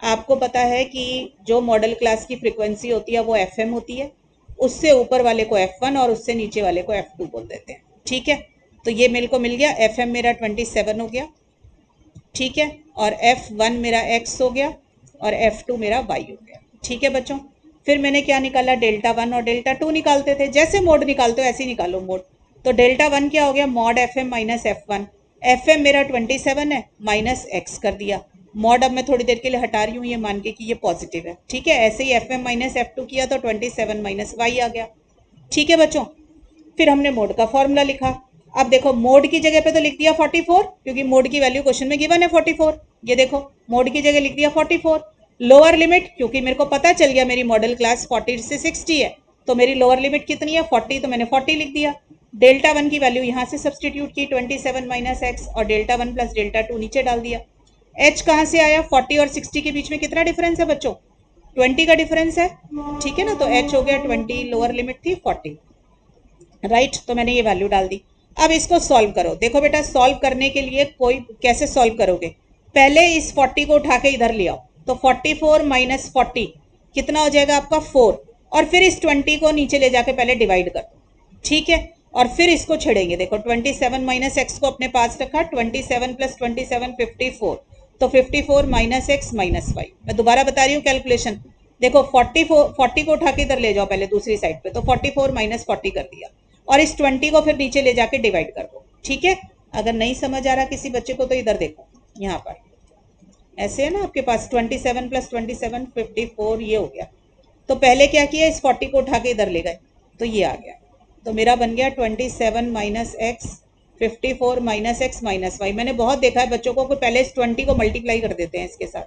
आपको पता है कि जो मॉडल क्लास की फ्रीक्वेंसी होती है वो FM होती है, उससे ऊपर वाले को F1 और उससे नीचे वाले को F2 बोल देते हैं, ठीक है। तो ये मेरे को मिल गया, FM मेरा 27 हो गया, ठीक है, और F1 मेरा X हो गया और F2 मेरा Y हो गया, ठीक है बच्चों। फिर मैंने क्या निकाला, डेल्टा 1 और डेल्टा 2 निकालते थे, जैसे मोड निकालते हो ऐसे ही निकालो मोड। तो डेल्टा 1 क्या हो गया, mod FM minus F1। FM मेरा 27 है, माइनस X कर दिया। मॉड अब मैं थोड़ी देर के लिए हटा रही हूँ ये मान के कि ये पॉजिटिव है, ठीक है। ऐसे ही FM माइनस F2 किया तो 27 माइनस Y आ गया, ठीक है बच्चों। फिर हमने मोड का फॉर्मूला लिखा। अब देखो मोड की जगह पे तो लिख दिया 44, क्योंकि मोड की वैल्यू क्वेश्चन में गिवन है 44। ये देखो मोड की जगह लिख दिया 44। लोअर लिमिट, क्योंकि मेरे को पता चल गया मेरी मॉडल क्लास 40 से 60 है, तो मेरी लोअर लिमिट कितनी है 40, तो मैंने 40 लिख दिया। डेल्टा 1 की वैल्यू यहाँ से सब्सटीट्यूट की 27 माइनस एक्स, और डेल्टा 1 प्लस डेल्टा 2 नीचे डाल दिया। एच कहाँ से आया, 40 और 60 के बीच में कितना डिफरेंस है बच्चों, 20 का डिफरेंस है, ठीक है ना। तो एच हो गया 20, लोअर लिमिट थी 40, राइट। तो मैंने ये वैल्यू डाल दी। अब इसको सॉल्व करो। देखो बेटा सॉल्व करने के लिए कोई कैसे सॉल्व करोगे, पहले इस 40 को उठा के इधर ले आओ, तो 44 माइनस 40 कितना हो जाएगा आपका 4, और फिर इस 20 को नीचे ले जाके पहले डिवाइड कर दो, ठीक है। और फिर इसको छेड़ेंगे, देखो 27 माइनस एक्स को अपने पास रखा, 27 प्लस 27 54, तो 54 माइनस एक्स माइनस वाई। मैं दोबारा बता रही हूँ कैलकुलेशन, देखो 40 को उठा के इधर ले जाओ पहले दूसरी साइड पे, तो 44 माइनस 40 कर दिया, और इस 20 को फिर नीचे ले जाके डिवाइड कर दो, ठीक है। अगर नहीं समझ आ रहा किसी बच्चे को तो इधर देखो, यहाँ पर ऐसे है ना आपके पास 27 प्लस 27 54, ये हो गया। तो पहले क्या किया, इस 40 को उठा के इधर ले गए, तो ये आ गया। तो मेरा बन गया 27 minus x 54 minus x minus y. मैंने बहुत देखा है बच्चों को कि पहले इस 20 को मल्टीप्लाई कर देते हैं इसके साथ,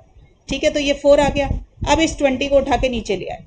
ठीक है। तो ये 4 आ गया। अब इस 20 को उठा के नीचे ले आए,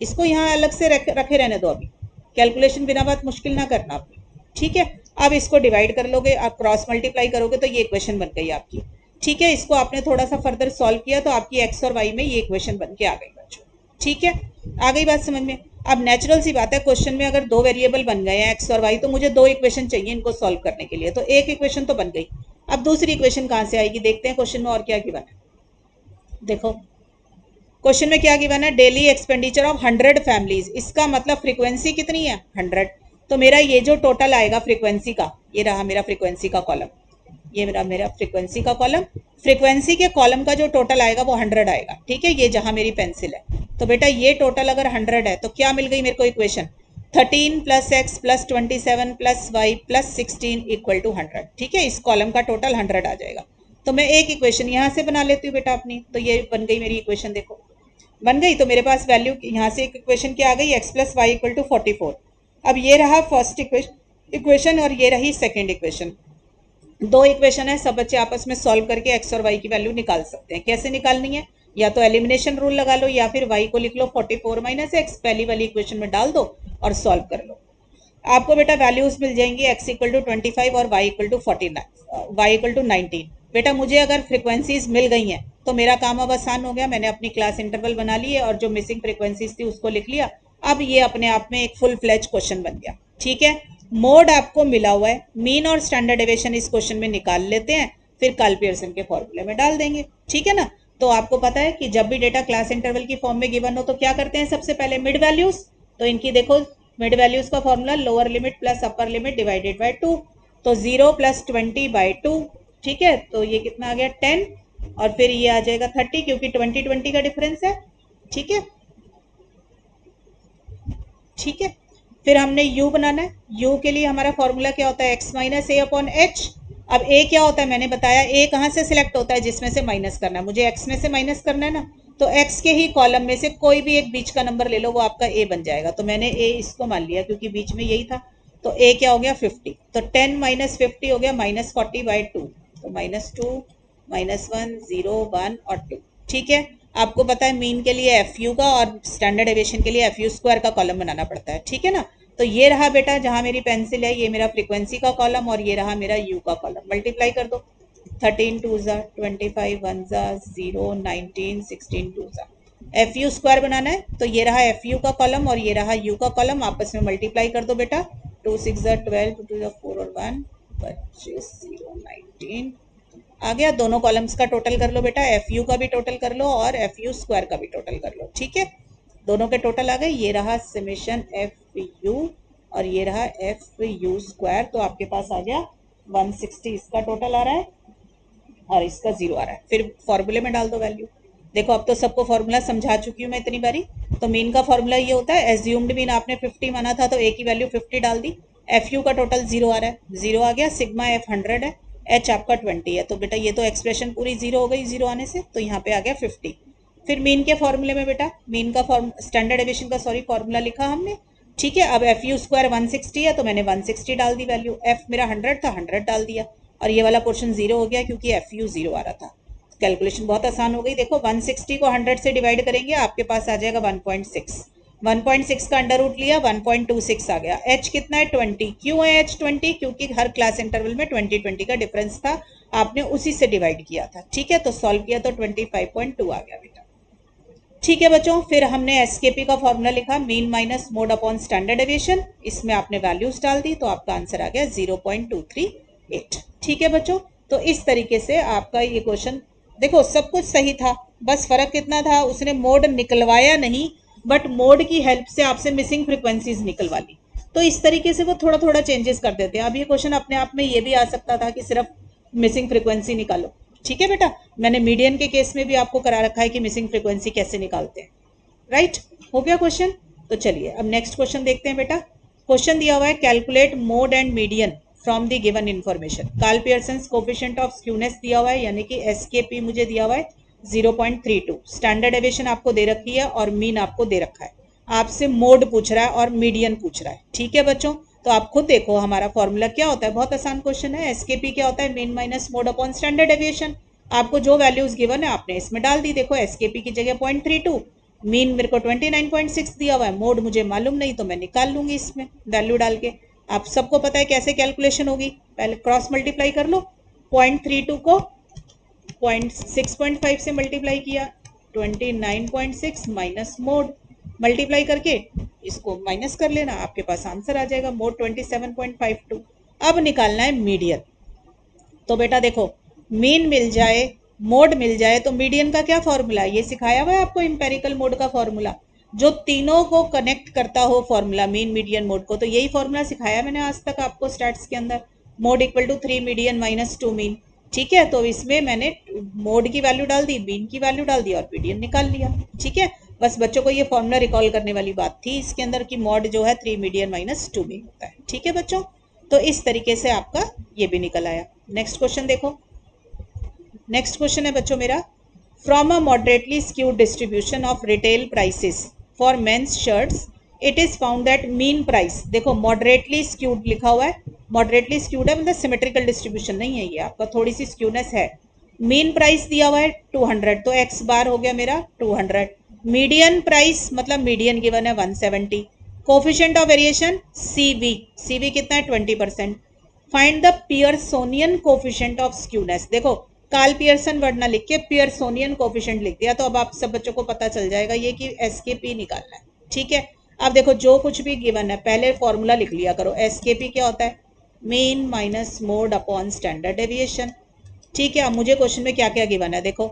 इसको यहाँ अलग से रखे रहने दो, अभी कैलकुलेशन बिना बात मुश्किल ना करना अपनी, ठीक है। अब इसको डिवाइड कर लोगे, आप क्रॉस मल्टीप्लाई करोगे तो ये इक्वेशन बन गई आपकी, ठीक है। इसको आपने थोड़ा सा फर्दर सॉल्व किया तो आपकी एक्स और वाई में ये इक्वेशन बन के आ गई बच्चों, ठीक है। आ गई बात समझ में। अब नेचुरल सी बात है, क्वेश्चन में अगर दो वेरिएबल बन गए हैं एक्स और वाई, तो मुझे दो इक्वेशन चाहिए इनको सॉल्व करने के लिए। तो एक इक्वेशन तो बन गई, अब दूसरी इक्वेशन कहाँ से आएगी, देखते हैं क्वेश्चन में और क्या गिवन है। देखो क्वेश्चन में क्या गिवन है, डेली एक्सपेंडिचर ऑफ 100 फैमिलीज, इसका मतलब फ्रीक्वेंसी कितनी है 100। तो मेरा ये जो टोटल आएगा फ्रीक्वेंसी का, ये रहा मेरा फ्रीक्वेंसी का कॉलम, ये मेरा फ्रीक्वेंसी का कॉलम, फ्रीक्वेंसी के कॉलम का जो टोटल आएगा वो 100 आएगा, ठीक है। ये जहां मेरी पेंसिल है, तो बेटा ये टोटल अगर 100 है तो क्या मिल गई मेरे को equation, 13 plus x plus 27 plus y plus 16 equal to 100, ठीक है। इस कॉलम का टोटल 100 आ जाएगा। तो मैं एक इक्वेशन यहाँ से बना लेती हूँ बेटा अपनी, तो ये बन गई मेरी इक्वेशन, देखो बन गई। तो मेरे पास वैल्यू यहाँ से एक इक्वेशन क्या आ गई, x plus y equal to 44। अब ये रहा फर्स्ट इक्वेशन और ये रही सेकेंड इक्वेशन। दो इक्वेशन है, सब बच्चे आपस में सॉल्व करके एक्स और वाई की वैल्यू निकाल सकते हैं। कैसे निकालनी है, या तो एलिमिनेशन रूल लगा लो, या फिर वाई को लिख लो 44 माइनस एक्स, पहली वाली इक्वेशन में डाल दो और सॉल्व कर लो। आपको बेटा वैल्यूज मिल जाएंगी, एक्स इक्वल टू 25 और y equal to 49, y equal to 19। बेटा मुझे अगर फ्रिक्वेंसीज मिल गई हैं तो मेरा काम अब आसान हो गया, मैंने अपनी क्लास इंटरवल बना ली है और जो मिसिंग फ्रिक्वेंसीज थी उसको लिख लिया। अब ये अपने आप में एक फुल फ्लैज क्वेश्चन बन गया, ठीक है। मोड आपको मिला हुआ है, मीन और स्टैंडर्ड डेविएशन इस क्वेश्चन में निकाल लेते हैं, फिर काल पियर्सन के फॉर्मूले में डाल देंगे, ठीक है ना। तो आपको पता है कि जब भी डेटा क्लास इंटरवल की फॉर्म में गिवन हो तो क्या करते हैं, सबसे पहले मिड वैल्यूज। तो इनकी देखो मिड वैल्यूज का formula lower limit plus upper limit divided by 2, तो 0 + 20/2, ठीक है। तो ये कितना आ गया 10, और फिर ये आ जाएगा 30 क्योंकि 20 का डिफरेंस है, ठीक है, ठीक है। फिर हमने u बनाना है, u के लिए हमारा फॉर्मूला क्या होता है, x - a/h। अब a क्या होता है मैंने बताया, a कहाँ से सिलेक्ट होता है, जिसमें से माइनस करना है, मुझे x में से माइनस करना है ना, तो x के ही कॉलम में से कोई भी एक बीच का नंबर ले लो, वो आपका a बन जाएगा। तो मैंने a इसको मान लिया क्योंकि बीच में यही था, तो a क्या हो गया 50, तो 10 - 50 हो गया -40/2, तो -2 -1 0 1 और 2, ठीक है। आपको पता है मीन के लिए एफ यू का और स्टैंडर्ड डेविएशन के लिए एफ यू स्क्वायर का कॉलम बनाना पड़ता है, ठीक है ना। तो ये रहा बेटा जहां मेरी पेंसिल है, ये मेरा फ्रीक्वेंसी का कॉलम और ये रहा मेरा यू का कॉलम। मल्टीप्लाई कर दो, 13 2 25 1 0 19 16 2 एफ यू स्क्वायर बनाना है, तो ये रहा एफ यू का कॉलम और ये रहा यू का कॉलम, आपस में मल्टीप्लाई कर दो बेटा, 2 6 12 2 2 4 और 1 25 0 19 आ गया। दोनों कॉलम्स का टोटल कर लो बेटा, एफ यू का भी टोटल कर लो और एफ यू स्क्वायर का भी टोटल कर लो, ठीक है। दोनों के टोटल आ गए, ये रहा समेशन एफ यू और ये रहा एफ यू स्क्वायर, तो आपके पास आ गया 160 इसका टोटल आ रहा है और इसका 0 आ रहा है। फिर फॉर्मूले में डाल दो वैल्यू। देखो अब तो सबको फॉर्मूला समझा चुकी हूँ मैं इतनी बारी। तो मीन का फॉर्मूला ये होता है, एज्यूम्ड मीन आपने 50 माना था तो ए की वैल्यू 50 डाल दी, एफ यू का टोटल 0 आ रहा है, 0 आ गया, सिग्मा एफ 100 है, एच आपका 20 है, तो बेटा ये तो एक्सप्रेशन पूरी 0 हो गई 0 आने से, तो यहाँ पे आ गया 50। फिर मीन के फॉर्मूले में बेटा, मीन का स्टैंडर्ड डेविएशन का फॉर्मूला लिखा हमने, ठीक है। अब एफ यू स्क्वायर 160 है तो मैंने 160 डाल दी वैल्यू, एफ मेरा 100 था 100 डाल दिया, और ये वाला पोर्शन 0 हो गया क्योंकि एफ यू 0 आ रहा था। कैलकुलेशन बहुत आसान हो गई। देखो 160 को 100 से डिवाइड करेंगे, आपके पास आ जाएगा 1.6, 1.6 का अंडर रूट लिया 1.26 आ गया। h कितना है 20, क्यों है h 20, क्योंकि हर क्लास इंटरवल में 20 का डिफरेंस था, आपने उसी से डिवाइड किया था, ठीक है। तो सॉल्व किया तो 25.2 आ गया बेटा, ठीक है बच्चों। फिर हमने एसकेपी का फॉर्मूला लिखा, mean minus mode upon standard deviation, इसमें आपने वैल्यूज डाल दी तो आपका आंसर आ गया 0.238, ठीक है बच्चों। तो इस तरीके से आपका ये क्वेश्चन, देखो सब कुछ सही था, बस फर्क कितना था, उसने मोड निकलवाया नहीं, बट मोड की हेल्प से आपसे मिसिंग फ्रिक्वेंसीज निकलवा ली। तो इस तरीके से वो थोड़ा थोड़ा चेंजेस कर देते हैं। अब ये क्वेश्चन अपने आप में ये भी आ सकता था कि सिर्फ मिसिंग फ्रिक्वेंसी निकालो, ठीक है बेटा। मैंने मीडियन के केस में भी आपको करा रखा है कि मिसिंग फ्रिक्वेंसी कैसे निकालते हैं, राइट। हो गया क्वेश्चन। तो चलिए अब नेक्स्ट क्वेश्चन देखते हैं बेटा। क्वेश्चन दिया हुआ है, calculate mode and median from the given information. Karl Pearson coefficient of skewness दिया हुआ है, यानी कि एसकेपी मुझे दिया हुआ है 0.32, स्टैंडर्ड डेविएशन आपको दे रखी है और मीन आपको दे रखा है, आपसे मोड पूछ रहा है और मीडियन पूछ रहा है, ठीक है बच्चों। तो आप खुद देखो हमारा फॉर्मूला क्या होता है, बहुत आसान क्वेश्चन है। एसकेपी क्या होता है, mean minus mode upon standard deviation. आपको जो वैल्यूज गिवन है आपने इसमें डाल दी। देखो एसकेपी की जगह 0.32, मीन मेरे को 29.6 दिया हुआ है, मोड मुझे मालूम नहीं तो मैं निकाल लूंगी इसमें वैल्यू डाल के। आप सबको पता है कैसे कैलकुलेशन होगी, पहले क्रॉस मल्टीप्लाई कर लो, 0.32 को 6.5 से मल्टीप्लाई किया, 29.6 माइनस मोड, मल्टीप्लाई करके इसको माइनस कर लेना, आपके पास आंसर आ जाएगा मोड 27.52। अब निकालना है मीडियन। तो बेटा देखो, मीन मिल जाए मोड मिल जाए तो मीडियन का क्या फॉर्मूला है, ये सिखाया हुआ है आपको इंपेरिकल मोड का फॉर्मूला, जो तीनों को कनेक्ट करता हो फॉर्मूला, मीन मीडियन मोड को। तो यही फॉर्मूला सिखाया मैंने आज तक आपको स्टैट्स के अंदर, mode equal to 3 median minus 2 mean, ठीक है। तो इसमें मैंने मोड की वैल्यू डाल दी, मीन की वैल्यू डाल दी और मीडियन निकाल लिया, ठीक है। बस बच्चों को ये फॉर्मूला रिकॉल करने वाली बात थी इसके अंदर कि मॉड जो है 3 मीडियन माइनस 2 मीन होता है, ठीक है बच्चों। तो इस तरीके से आपका ये भी निकल आया। नेक्स्ट क्वेश्चन देखो, नेक्स्ट क्वेश्चन है बच्चों मेरा, from a moderately skewed distribution of retail prices for men's shirts it is found that mean price, देखो मॉडरेटली स्क्यूड लिखा हुआ है, मॉडरेटली स्क्यूड है मतलब सिमेट्रिकल डिस्ट्रीब्यूशन नहीं है ये, आपका थोड़ी सी स्क्यूनेस है। मीन प्राइस दिया हुआ है 200, तो एक्स बार हो गया मेरा 200, मीडियन प्राइस मतलब मीडियन गिवन है 170, coefficient of variation CV, CV कितना है 20%, find the Pearsonian coefficient of skewness. देखो कार्ल पियर्सन वर्ड ना लिख के पियर्सोनियन कोफिशिएंट लिख दिया, तो अब आप सब बच्चों को पता चल जाएगा ये कि एसकेपी निकालना है, ठीक है। अब देखो जो कुछ भी गिवन है पहले फॉर्मूला लिख लिया करो। एसकेपी क्या होता है? Mean minus mode upon standard deviation. ठीक है, अब मुझे क्वेश्चन में क्या क्या गिवन है देखो।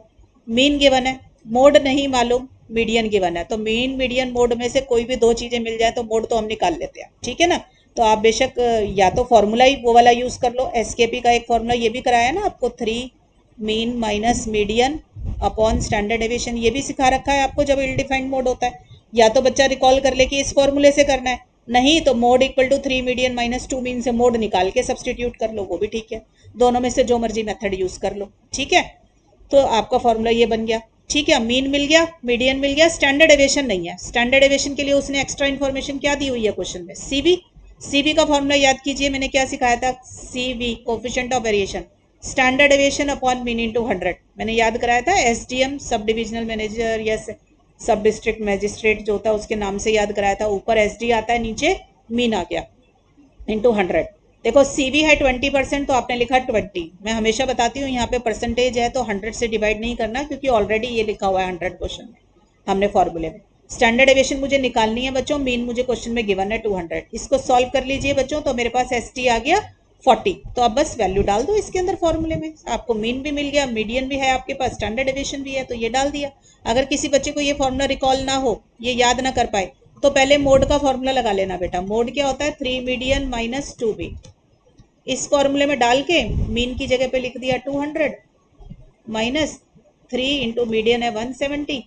मीन गिवन है, मोड नहीं मालूम, मीडियन गिवन है। तो मीन मीडियन मोड में से कोई भी दो चीजें मिल जाए तो मोड तो हम निकाल लेते हैं, ठीक है ना। तो आप बेशक या तो फॉर्मूला ही वो वाला यूज कर लो। एसकेपी का एक फॉर्मूला ये भी कराया ना आपको, 3 mean minus median upon standard deviation, ये भी सिखा रखा है आपको जब इल डिफाइंड मोड होता है। या तो बच्चा रिकॉल कर ले कि इस फॉर्मूले से करना है, नहीं तो mode equal to 3 median minus 2 mean से मोड निकाल के सब्सटीट्यूट कर लो, वो भी ठीक है। दोनों में से जो मर्जी मेथड यूज कर लो, ठीक है। तो आपका फॉर्मूला ये बन गया, ठीक है। मीन मिल गया, मीडियन मिल गया, स्टैंडर्ड डेविएशन नहीं है। स्टैंडर्ड डेविएशन के लिए उसने एक्स्ट्रा इन्फॉर्मेशन क्या दी हुई है क्वेश्चन में? सीवी। सीवी का फॉर्मूला याद कीजिए, मैंने क्या सिखाया था? CV coefficient of variation, standard deviation upon mean into 100। मैंने याद कराया था, एसडीएम सब डिविजनल मैनेजर या सब डिस्ट्रिक्ट मैजिस्ट्रेट जो होता है उसके नाम से याद कराया था। ऊपर एसडी आता है, नीचे मीन आ गया, इंटू 100। देखो सीवी है 20%, तो आपने लिखा 20। मैं हमेशा बताती हूँ यहाँ पे परसेंटेज है तो 100 से डिवाइड नहीं करना, क्योंकि ऑलरेडी ये लिखा हुआ है 100 क्वेश्चन में हमने फॉर्मूले में। स्टैंडर्ड डेविएशन मुझे निकालनी है बच्चों, मीन मुझे क्वेश्चन में गिवन है 200। इसको सॉल्व कर लीजिए बच्चों, तो मेरे पास एस टी आ गया 40। तो अब बस वैल्यू डाल दो इसके अंदर फॉर्मूले में, आपको मीन भी मिल गया, मीडियन भी है आपके पास, स्टैंडर्ड डेविएशन भी है, तो ये डाल दिया। अगर किसी बच्चे को ये फॉर्मूला रिकॉल ना हो, ये याद ना कर पाए, तो पहले मोड का फॉर्मूला लगा लेना बेटा। मोड क्या होता है? 3 मीडियन माइनस 2 मीन। इस फॉर्मूले में डाल के मीन की जगह पे लिख दिया 200 माइनस 3 इंटू मीडियन है 170।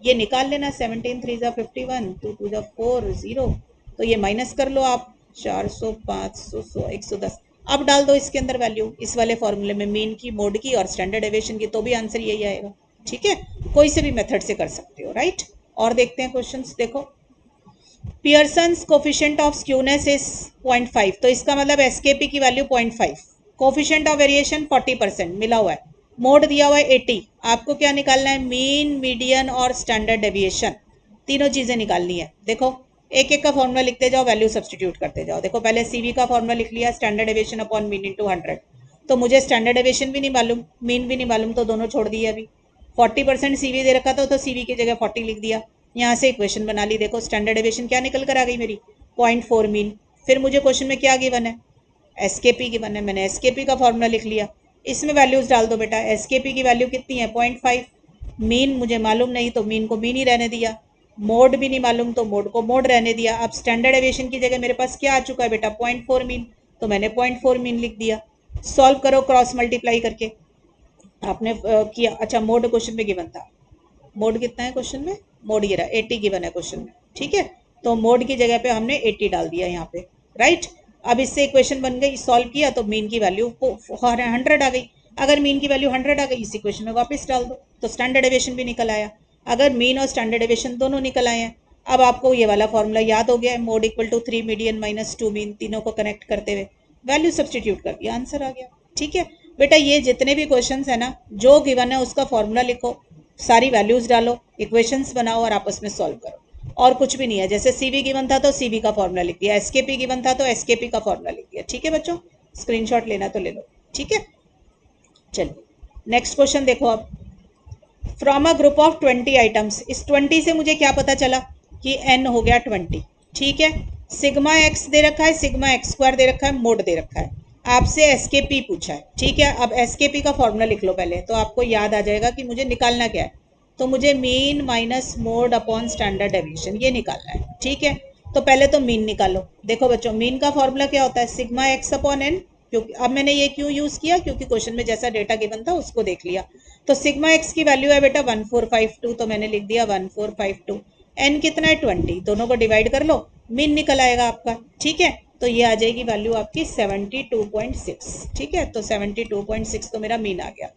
ये निकाल लेना, 17 3 जा 51, 2 2 जा 4 0। तो ये माइनस कर लो आप, 400 500 100 110। अब डाल दो इसके अंदर वैल्यू, इस वाले फॉर्मूले में मीन की, मोड की और स्टैंडर्ड डेविएशन की, तो भी आंसर यही आएगा, ठीक है। कोई से भी मेथड से कर सकते हो, राइट। और देखते हैं क्वेश्चंस, देखो। Pearson's coefficient of skewness is 0.5, तो इसका मतलब एसकेपी की वैल्यू 0.5। कोफिशिएंट ऑफ वेरिएशन 40% मिला हुआ है, मोड दिया हुआ है 80। आपको क्या निकालना है? मीन, मीडियन और स्टैंडर्ड डेविएशन, तीनों चीजें निकालनी है। देखो एक एक का फॉर्मूला लिखते जाओ, वैल्यू सब्सटीट्यूट करते जाओ। देखो पहले सीवी का फॉर्मूला लिख लिया, standard deviation upon mean into 100। तो मुझे स्टैंडर्ड डेविएशन भी नहीं मालूम, मीन भी नहीं मालूम, तो दोनों छोड़ दिए अभी। 40% सीवी दे रखा था तो सीवी की जगह 40 लिख दिया, यहाँ से इक्वेशन बना ली। देखो स्टैंडर्ड डेविएशन क्या निकल कर आ गई मेरी? 0.4 मीन। फिर मुझे क्वेश्चन में क्या गिवन है? एसकेपी गिवन है, मैंने एसकेपी का फॉर्मूला लिख लिया। इसमें वैल्यूज डाल दो बेटा। एसकेपी की वैल्यू कितनी है? 0.5। मीन मुझे मालूम नहीं तो मीन को मीन ही रहने दिया, मोड भी नहीं मालूम तो मोड को मोड रहने दिया। अब स्टैंडर्ड डेविएशन की जगह मेरे पास क्या आ चुका है बेटा? 0.4 मीन, तो मैंने 0.4 मीन लिख दिया। सॉल्व करो क्रॉस मल्टीप्लाई करके, आपने किया। अच्छा मोड क्वेश्चन में गिवन था, मोड कितना है क्वेश्चन में? मोड ये रहा 80 गिवन है क्वेश्चन में, ठीक है। तो मोड की जगह पे हमने 80 डाल दिया यहाँ पे, राइट। अब इससे इक्वेशन बन गई, सॉल्व किया तो मीन की वैल्यू 100 आ गई। अगर मीन की वैल्यू 100 आ गई, इस इक्वेशन में वापस डाल दो, तो स्टैंडर्ड डेविएशन भी निकल आया। अगर मीन और स्टैंडर्ड डेविएशन दोनों निकल आए हैं, अब आपको ये वाला फॉर्मूला याद हो गया है, mode equal to 3 median minus 2 mean, तीनों को कनेक्ट करते हुए वैल्यू सब्सटीट्यूट कर दिया, आंसर आ गया, ठीक है। बेटा ये जितने भी क्वेश्चंस है ना, जो गिवन है उसका फॉर्मूला लिखो, सारी वैल्यूज डालो, इक्वेशंस बनाओ और आपस में सॉल्व करो, और कुछ भी नहीं है। जैसे सीवी गिवन था तो सीवी का फॉर्मूला लिख दिया, एसकेपी गिवन था तो एसकेपी का फॉर्मूला लिख दिया, ठीक है बच्चों। स्क्रीनशॉट लेना तो ले लो, ठीक है। चलिए नेक्स्ट क्वेश्चन देखो अब। From a group of 20 items, इस 20 से मुझे क्या पता चला कि एन हो गया 20, ठीक है। सिग्मा एक्स दे रखा है, सिग्मा एक्स स्क्वायर दे रखा है, मोड दे रखा है, आपसे एसकेपी पूछा है, ठीक है। अब एसकेपी का फॉर्मूला लिख लो पहले, तो आपको याद आ जाएगा कि मुझे निकालना क्या है। तो मुझे mean minus mode upon standard deviation ये निकालना है, ठीक है। तो पहले तो मीन निकालो। देखो बच्चों मीन का फॉर्मूला क्या होता है? Sigma x upon n. क्योंकि अब मैंने ये क्यों यूज किया? क्योंकि क्वेश्चन में जैसा डेटा गिवन था उसको देख लिया। तो सिग्मा एक्स की वैल्यू है बेटा 1452, तो मैंने लिख दिया 1452। एन कितना है? 20, दोनों को डिवाइड कर लो, मीन निकल आएगा आपका, ठीक है। तो ये आ जाएगी वैल्यू आपकी 72.6, ठीक है। तो 72.6 तो मेरा मीन आ गया।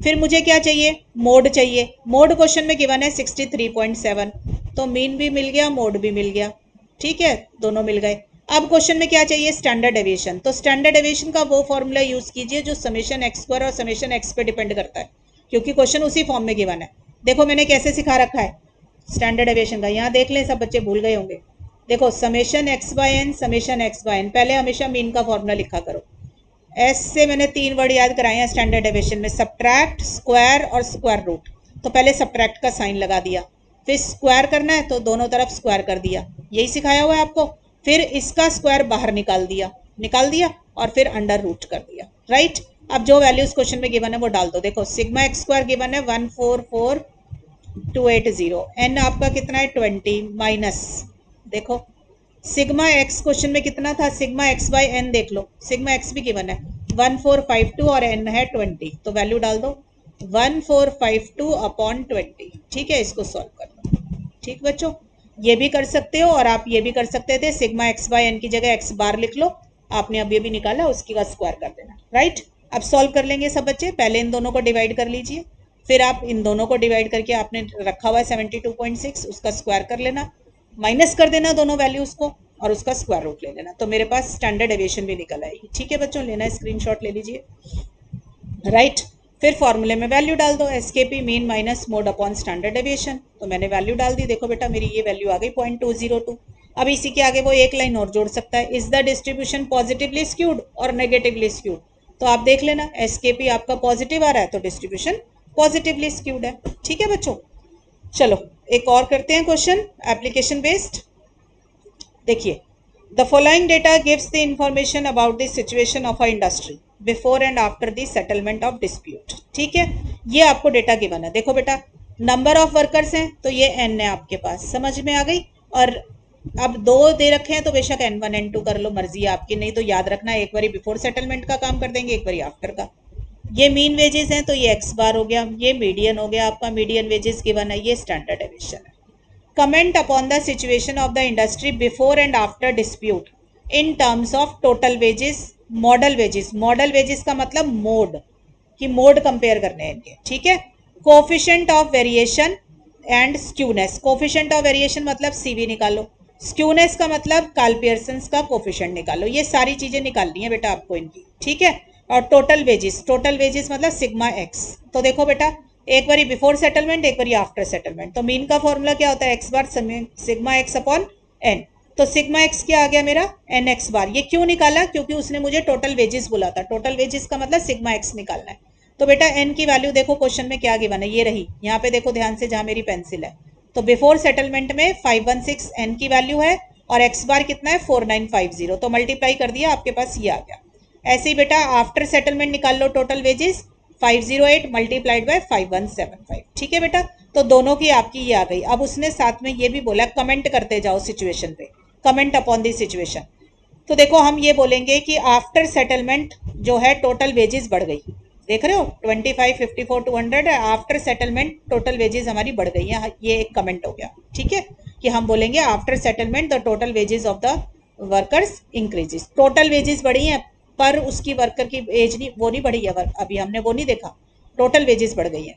फिर मुझे क्या चाहिए? मोड चाहिए। मोड क्वेश्चन में गिवन है 63.7, तो मीन भी मिल गया, मोड भी मिल गया, ठीक है, दोनों मिल गए। अब क्वेश्चन में क्या चाहिए? Standard deviation. तो स्टैंडर्ड डेविएशन का वो फॉर्मूला यूज कीजिए जो समेशन एक्स स्क्वायर और समेशन एक्स पे डिपेंड करता है, क्योंकि क्वेश्चन उसी फॉर्म में गिवन है। देखो मैंने कैसे सिखा रखा है स्टैंडर्ड डेविएशन का, यहाँ देख लें, सब बच्चे भूल गए होंगे। देखो summation x by n, summation x by n, पहले हमेशा मीन का फॉर्मूला लिखा करो। एस से मैंने 3 वर्ड याद कराए हैं स्टैंडर्ड डेविएशन में, सब्ट्रैक्ट, स्क्वायर और स्क्वायर रूट। तो पहले सब्ट्रैक्ट का साइन लगा दिया, फिर स्क्वायर करना है तो दोनों तरफ स्क्वायर कर दिया, यही सिखाया हुआ है आपको। फिर इसका स्क्वायर बाहर निकाल दिया और फिर अंडर रूट कर दिया, राइट। अब जो वैल्यूज क्वेश्चन में गिवन है वो डाल दो। देखो सिग्मा एक्स स्क्वायर गिवन है 144,280, एन आपका कितना है 20 माइनस, देखो सिग्मा एक्स क्वेश्चन में कितना था, सिग्मा एक्स बाई एन देख लो, सिग्मा एक्स भी गिवन है 1452 और एन है 20, तो वैल्यू डाल दो 1452 अपॉन 20, ठीक है। इसको सॉल्व कर लो, ठीक बच्चों। ये भी कर सकते हो और आप ये भी कर सकते थे, सिग्मा एक्स बाई एन की जगह एक्स बार लिख लो, आपने अभी अभी निकाला उसकी का स्क्वायर कर देना, राइट। अब सॉल्व कर लेंगे सब बच्चे, पहले इन दोनों को डिवाइड कर लीजिए, फिर आप इन दोनों को डिवाइड करके आपने रखा हुआ है 72.6, उसका स्क्वायर कर लेना, माइनस कर देना दोनों वैल्यूज को और उसका स्क्वायर रूट ले लेना, तो मेरे पास स्टैंडर्ड डेविएशन भी निकल आएगी, ठीक है बच्चों। लेना स्क्रीनशॉट ले लीजिए, राइट। फिर फॉर्मूले में वैल्यू डाल दो, SKP mean minus mode upon standard deviation, तो मैंने वैल्यू डाल दी, देखो बेटा मेरी ये वैल्यू आ गई 0.202। अब इसी के आगे वो एक लाइन और जोड़ सकता है, is the distribution positively skewed और नेगेटिवली स्क्यूड, तो आप देख लेना एसकेपी आपका पॉजिटिव आ रहा है तो डिस्ट्रीब्यूशन पॉजिटिवली स्क्यूड है, ठीक है बच्चों। चलो एक और करते हैं क्वेश्चन एप्लीकेशन बेस्ड। देखिए, the following data gives the information about the situation of a industry before and after the settlement of dispute, ठीक है। ये आपको डेटा गिवन है, देखो बेटा नंबर ऑफ वर्कर्स हैं तो ये एन है आपके पास, समझ में आ गई। और अब दो दे रखे हैं तो बेशक N1 N2 कर लो, मर्जी है आपकी, नहीं तो याद रखना एक बारी बिफोर सेटलमेंट का काम कर देंगे, एक बारी आफ्टर का। ये मीन वेजेस हैं तो ये एक्स बार हो गया, ये मीडियन हो गया आपका, मीडियन वेजेस गिवन है, ये स्टैंडर्ड डेविएशन है। Comment upon the situation of the industry before and after dispute in terms of total wages, model wages, model wages का मतलब मोड, कि मोड कंपेयर करने हैं इनके, ठीक है। Coefficient of variation and skewness, coefficient of variation मतलब CV निकालो, स्क्यूनेस का मतलब कार्ल पियर्सन्स का कोफिशिएंट निकालो, ये सारी चीजें निकालनी है बेटा आपको इनकी, ठीक है। और टोटल वेजेस, टोटल वेजेस मतलब सिग्मा एक्स, तो देखो बेटा एक बारी बिफोर सेटलमेंट एक बारी आफ्टर सेटलमेंट, तो मीन का फॉर्मूला क्या होता है, एक्स बार सिग्मा एक्स अपॉन एन, तो सिग्मा एक्स क्या आ गया मेरा एन एक्स बार। ये क्यों निकाला, क्योंकि उसने मुझे टोटल वेजेस बोला था, टोटल वेजेस का मतलब सिग्मा एक्स निकालना है। तो बेटा एन की वैल्यू देखो क्वेश्चन में क्या गिवन है, ये रही, यहाँ पे देखो ध्यान से जहां मेरी पेंसिल है, तो बिफोर सेटलमेंट में 516 एन की वैल्यू है और एक्स बार कितना है 4950, तो मल्टीप्लाई कर दिया आपके पास ये आ गया। ऐसे ही बेटा आफ्टर सेटलमेंट निकाल लो टोटल वेजेस 508 मल्टीप्लाइड बाय 5175, ठीक है बेटा। तो दोनों की आपकी ये आ गई। अब उसने साथ में ये भी बोला कमेंट करते जाओ सिचुएशन पे, कमेंट अपॉन दी सिचुएशन। तो देखो हम ये बोलेंगे कि आफ्टर सेटलमेंट जो है टोटल वेजेस बढ़ गई, देख रहे हो 25 54 200, आफ्टर सेटलमेंट टोटल वेजेस हमारी बढ़ गई है, ये एक कमेंट हो गया, ठीक है। कि हम बोलेंगे after settlement the total wages of the workers increases, total wages बढ़ी हैं पर उसकी वर्कर की एज नहीं, वो नहीं बढ़ी है, अभी हमने वो नहीं देखा, टोटल वेजेस बढ़ गई है,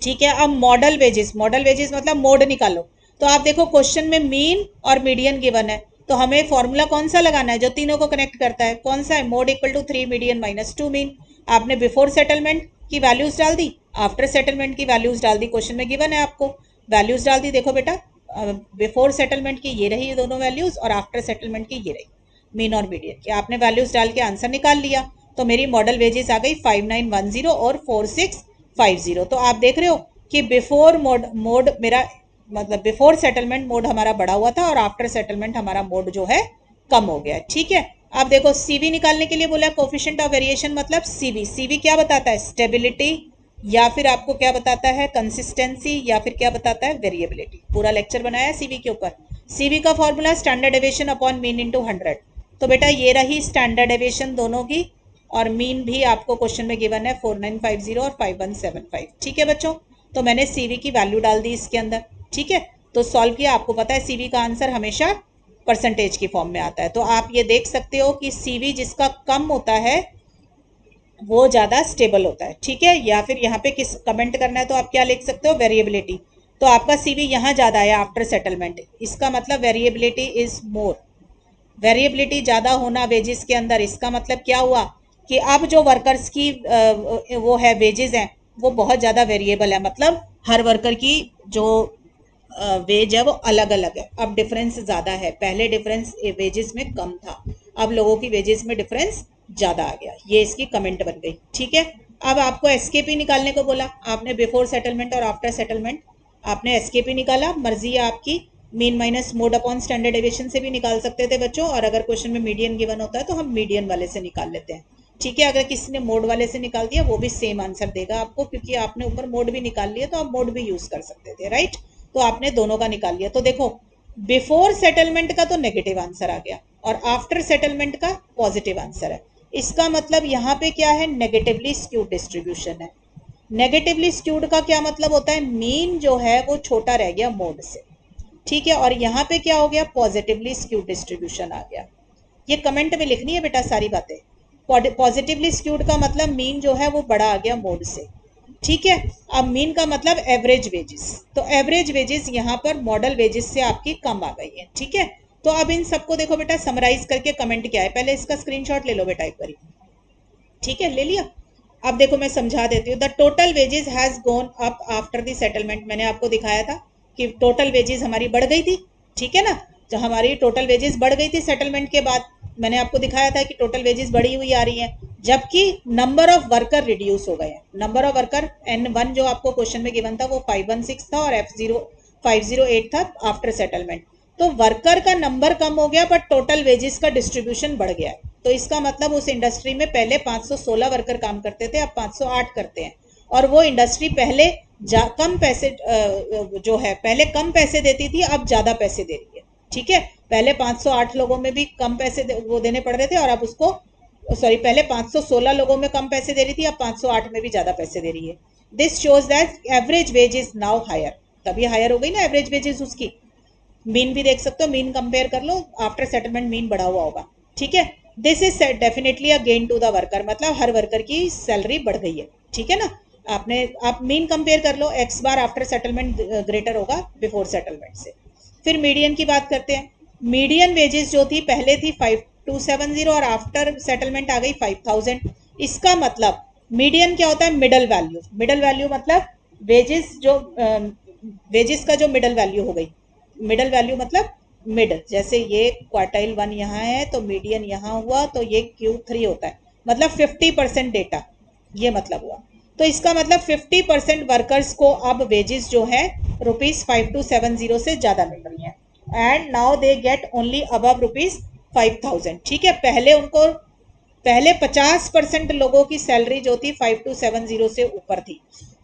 ठीक है। अब मॉडल वेजेस, मॉडल वेजेस मतलब मोड निकालो, तो आप देखो क्वेश्चन में मीन और मीडियन गिवन है, तो हमें फॉर्मूला कौन सा लगाना है जो तीनों को कनेक्ट करता है, कौन सा है, mode equal to 3 median minus 2 mean. आपने बिफोर सेटलमेंट की वैल्यूज डाल दी, आफ्टर सेटलमेंट की वैल्यूज डाल दी, क्वेश्चन में गिवन है आपको वैल्यूज डाल दी, देखो बेटा बिफोर सेटलमेंट की ये रही दोनों वैल्यूज और आफ्टर सेटलमेंट की ये रही मीन और मीडियन की, आपने वैल्यूज डाल के आंसर निकाल लिया, तो मेरी मॉडल वेजेस आ गई 5910 और 4650। तो आप देख रहे हो कि बिफोर मोड मेरा मतलब बिफोर सेटलमेंट मोड हमारा बढ़ा हुआ था और आफ्टर सेटलमेंट हमारा मोड जो है कम हो गया, ठीक है। अब देखो सीवी निकालने के लिए बोला कोफिशिएंट ऑफ वेरिएशन मतलब सीवी, सीवी क्या बताता है, स्टेबिलिटी, या फिर आपको क्या बताता है कंसिस्टेंसी, या फिर क्या बताता है वेरिएबिलिटी। पूरा लेक्चर बनाया सीवी के ऊपर। सीवी का formula standard deviation upon mean into 100, तो बेटा ये रही स्टैंडर्ड डेविएशन दोनों की, और मीन भी आपको क्वेश्चन में गिवन है 4950 और 5175, ठीक है बच्चों। तो मैंने सीवी की वैल्यू डाल दी इसके अंदर, ठीक है। तो सॉल्व किया, आपको पता है सीवी का आंसर हमेशा परसेंटेज की फॉर्म में आता है, तो आप ये देख सकते हो कि सीवी जिसका कम होता है वो ज़्यादा स्टेबल होता है, ठीक है। या फिर यहाँ पे किस कमेंट करना है तो आप क्या लिख सकते हो, वेरिएबिलिटी, तो आपका सीवी यहाँ ज़्यादा है आफ्टर सेटलमेंट, इसका मतलब वेरिएबिलिटी इज मोर, वेरिएबिलिटी ज़्यादा होना वेजेस के अंदर, इसका मतलब क्या हुआ कि अब जो वर्कर्स की वो है वेजेस हैं वो बहुत ज़्यादा वेरिएबल है, मतलब हर वर्कर की जो वेज है वो अलग अलग है, अब डिफरेंस ज़्यादा है, पहले डिफरेंस वेजेस में कम था, अब लोगों की वेजेस में डिफरेंस ज़्यादा आ गया, ये इसकी कमेंट बन गई, ठीक है। अब आपको एसकेपी निकालने को बोला, आपने बिफोर सेटलमेंट और आफ्टर सेटलमेंट आपने एसकेपी निकाला, मर्जी है आपकी, mean minus mode upon standard deviation से भी निकाल सकते थे बच्चों, और अगर क्वेश्चन में मीडियन गिवन होता है तो हम मीडियन वाले से निकाल लेते हैं। ठीक है, अगर किसी ने मोड वाले से निकाल दिया वो भी सेम आंसर देगा आपको, क्योंकि आपने ऊपर मोड भी निकाल लिया तो आप मोड भी यूज कर सकते थे, राइट। तो आपने दोनों का निकाल लिया। तो देखो बिफोर सेटलमेंट का तो नेगेटिव आंसर आ गया और आफ्टर सेटलमेंट का पॉजिटिव आंसर है। इसका मतलब यहाँ पे क्या है, नेगेटिवली स्क्यूड डिस्ट्रीब्यूशन है। नेगेटिवली स्क्यूड का क्या मतलब होता है, मीन जो है वो छोटा रह गया मोड से। ठीक है, और यहाँ पे क्या हो गया, पॉजिटिवली स्क्यूड डिस्ट्रीब्यूशन आ गया। ये कमेंट में लिखनी है बेटा सारी बातें। पॉजिटिवली स्क्यूड का मतलब मीन जो है वो बड़ा आ गया मोड से। ठीक है, अब मीन का मतलब एवरेज वेजेस, तो एवरेज वेजेस यहाँ पर मॉडल वेजेस से आपकी कम आ गई है। ठीक है, तो अब इन सबको देखो बेटा समराइज करके कमेंट क्या है, पहले इसका स्क्रीनशॉट ले लो बेटा एक बारी। ठीक है, ले लिया। अब देखो मैं समझा देती हूँ। The total wages has gone up after the settlement. मैंने आपको दिखाया था कि टोटल वेजेस हमारी बढ़ गई थी। ठीक है ना, जो हमारी टोटल वेजेस बढ़ गई थी सेटलमेंट के बाद, मैंने आपको दिखाया था कि टोटल वेजेस बढ़ी हुई आ रही है, जबकि नंबर ऑफ वर्कर रिड्यूस हो गए हैं। नंबर ऑफ वर्कर N1 जो आपको क्वेश्चन में गिवन था वो 516 था और F0 508 था आफ्टर सेटलमेंट। तो वर्कर का नंबर कम हो गया बट टोटल वेजेस का डिस्ट्रीब्यूशन बढ़ गया है। तो इसका मतलब उस इंडस्ट्री में पहले 516 वर्कर काम करते थे, अब 508 करते हैं। और वो इंडस्ट्री पहले कम पैसे जो है पहले कम पैसे देती थी, अब ज्यादा पैसे दे रही है। ठीक है, पहले 508 लोगों में भी कम पैसे वो देने पड़ रहे थे और अब उसको सॉरी पहले 516 लोगों में कम पैसे दे रही थी, अब 508 में भी ज्यादा पैसे दे रही है। This shows that average wage is now higher. तभी हायर हो गई ना एवरेज वेजेस उसकी। मीन भी देख सकते हो, मीन कंपेयर कर लो, आफ्टर सेटलमेंट मीन बढ़ा हुआ होगा। ठीक है, this is definitely a gain to the worker, मतलब हर वर्कर की सैलरी बढ़ गई है। ठीक है ना, आप मीन कंपेयर कर लो, एक्स बार आफ्टर सेटलमेंट ग्रेटर होगा बिफोर सेटलमेंट से। फिर मीडियन की बात करते हैं। मीडियन वेजेस जो थी पहले थी 5270 और आफ्टर सेटलमेंट आ गई 5000। इसका मतलब मीडियन क्या होता है, मिडल वैल्यू। मिडल वैल्यू मतलब वेजेस जो वेजेस का जो मिडल वैल्यू हो गई। मिडल वैल्यू मतलब मिड, जैसे ये क्वार्टाइल 1 यहाँ है तो मीडियन यहाँ हुआ तो ये Q3 होता है, मतलब 50% डेटा, ये मतलब हुआ। तो इसका मतलब 50% वर्कर्स को अब वेजेस जो है ₹5270 से ज़्यादा मिल रही हैं, and now they get only above ₹5000। ठीक है, पहले 50% लोगों की सैलरी जो थी 5270 से ऊपर थी,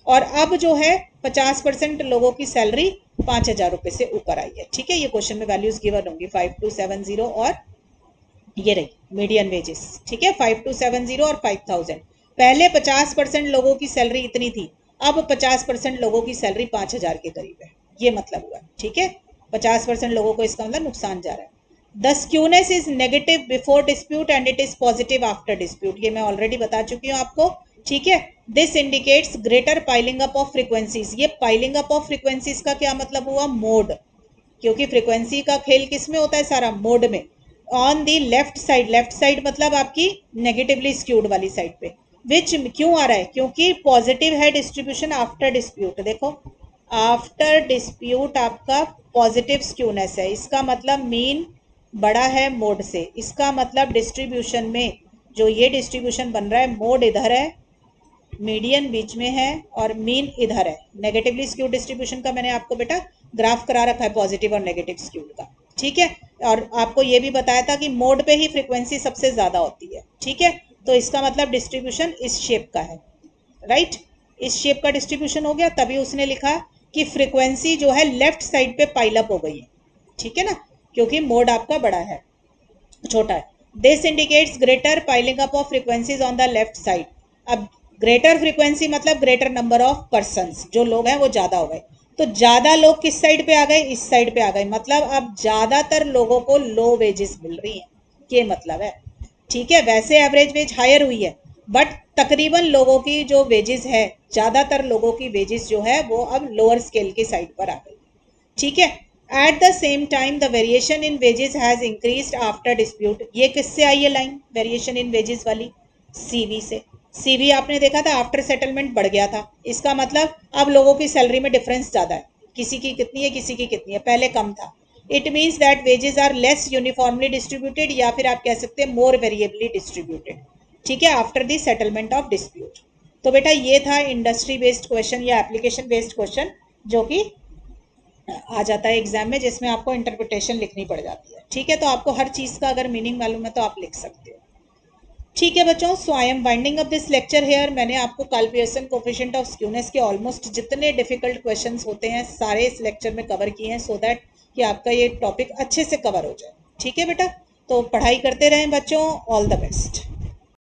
और अब जो है 50% लोगों की सैलरी 5000 रुपये से ऊपर आई है। ठीक है, ये क्वेश्चन में वैल्यूज गिवन होंगी 5270 और ये रही मीडियन वेजेस। ठीक है, 5270 और 5000। पहले 50% लोगों की सैलरी इतनी थी, अब 50% लोगों की सैलरी 5000 के करीब है, ये मतलब हुआ। ठीक है, 50% लोगों को इसका मतलब नुकसान जा रहा है। The skewness is negative before dispute and it is positive after dispute, ये मैं ऑलरेडी बता चुकी हूँ आपको। ठीक है, this indicates greater piling up of frequencies. ये पाइलिंग अप ऑफ फ्रीक्वेंसीज का क्या मतलब हुआ, मोड, क्योंकि फ्रीक्वेंसी का खेल किस में होता है, सारा मोड में। On the left side, left side मतलब आपकी नेगेटिवली स्क्यूड वाली साइड पे, विच क्यों आ रहा है, क्योंकि पॉजिटिव है डिस्ट्रीब्यूशन आफ्टर डिस्प्यूट। देखो आफ्टर डिस्प्यूट आपका पॉजिटिव स्क्यूनेस है, इसका मतलब मीन बड़ा है मोड से। इसका मतलब डिस्ट्रीब्यूशन में जो ये डिस्ट्रीब्यूशन बन रहा है, मोड इधर है, मीडियन बीच में है और मीन इधर है। नेगेटिवली स्क्यूड डिस्ट्रीब्यूशन का मैंने आपको बेटा ग्राफ करा रखा है, पॉजिटिव और नेगेटिव स्क्यूड का। ठीक है, और आपको ये भी बताया था कि मोड पे ही फ्रीक्वेंसी सबसे ज्यादा होती है। ठीक है, तो इसका मतलब डिस्ट्रीब्यूशन इस शेप का है, राइट। इस शेप का डिस्ट्रीब्यूशन हो गया, तभी उसने लिखा कि फ्रीक्वेंसी जो है लेफ्ट साइड पे पाइल अप हो गई है। ठीक है ना, क्योंकि मोड आपका बड़ा है, छोटा है। This indicates greater piling up of frequencies on the left side. अब ग्रेटर फ्रीक्वेंसी मतलब ग्रेटर नंबर ऑफ पर्सन्स, जो लोग हैं वो ज्यादा हो गए। तो ज्यादा लोग किस साइड पे आ गए, इस साइड पे आ गए, मतलब अब ज्यादातर लोगों को लो वेजेस मिल रही हैं, ये मतलब है। ठीक है, वैसे एवरेज वेज हायर हुई है, बट तकरीबन लोगों की जो वेजेस है, ज्यादातर लोगों की वेजेस जो है वो अब लोअर स्केल की साइड पर आ गई। ठीक है, at the same time the variation in wages has increased after dispute. ये किससे आई है लाइन, वेरिएशन इन वेजेस वाली, सीवी से। सीवी आपने देखा था आफ्टर सेटलमेंट बढ़ गया था, इसका मतलब अब लोगों की सैलरी में डिफरेंस ज्यादा है, किसी की कितनी है किसी की कितनी है, पहले कम था। It means that wages are less uniformly distributed, या फिर आप कह सकते हैं मोर वेरिएबली डिस्ट्रीब्यूटेड। ठीक है, after the settlement of dispute. तो बेटा ये था इंडस्ट्री बेस्ड क्वेश्चन या एप्लीकेशन बेस्ड क्वेश्चन, जो कि आ जाता है एग्जाम में, जिसमें आपको इंटरप्रिटेशन लिखनी पड़ जाती है। ठीक है, तो आपको हर चीज़ का अगर मीनिंग मालूम है तो आप लिख सकते हो। ठीक है बच्चों, so I am winding up this lecture here. मैंने आपको Karl Pearson coefficient of skewness के ऑलमोस्ट जितने डिफिकल्ट क्वेश्चंस होते हैं सारे इस लेक्चर में कवर किए हैं, सो दैट कि आपका ये टॉपिक अच्छे से कवर हो जाए। ठीक है बेटा, तो पढ़ाई करते रहें बच्चों। All the best.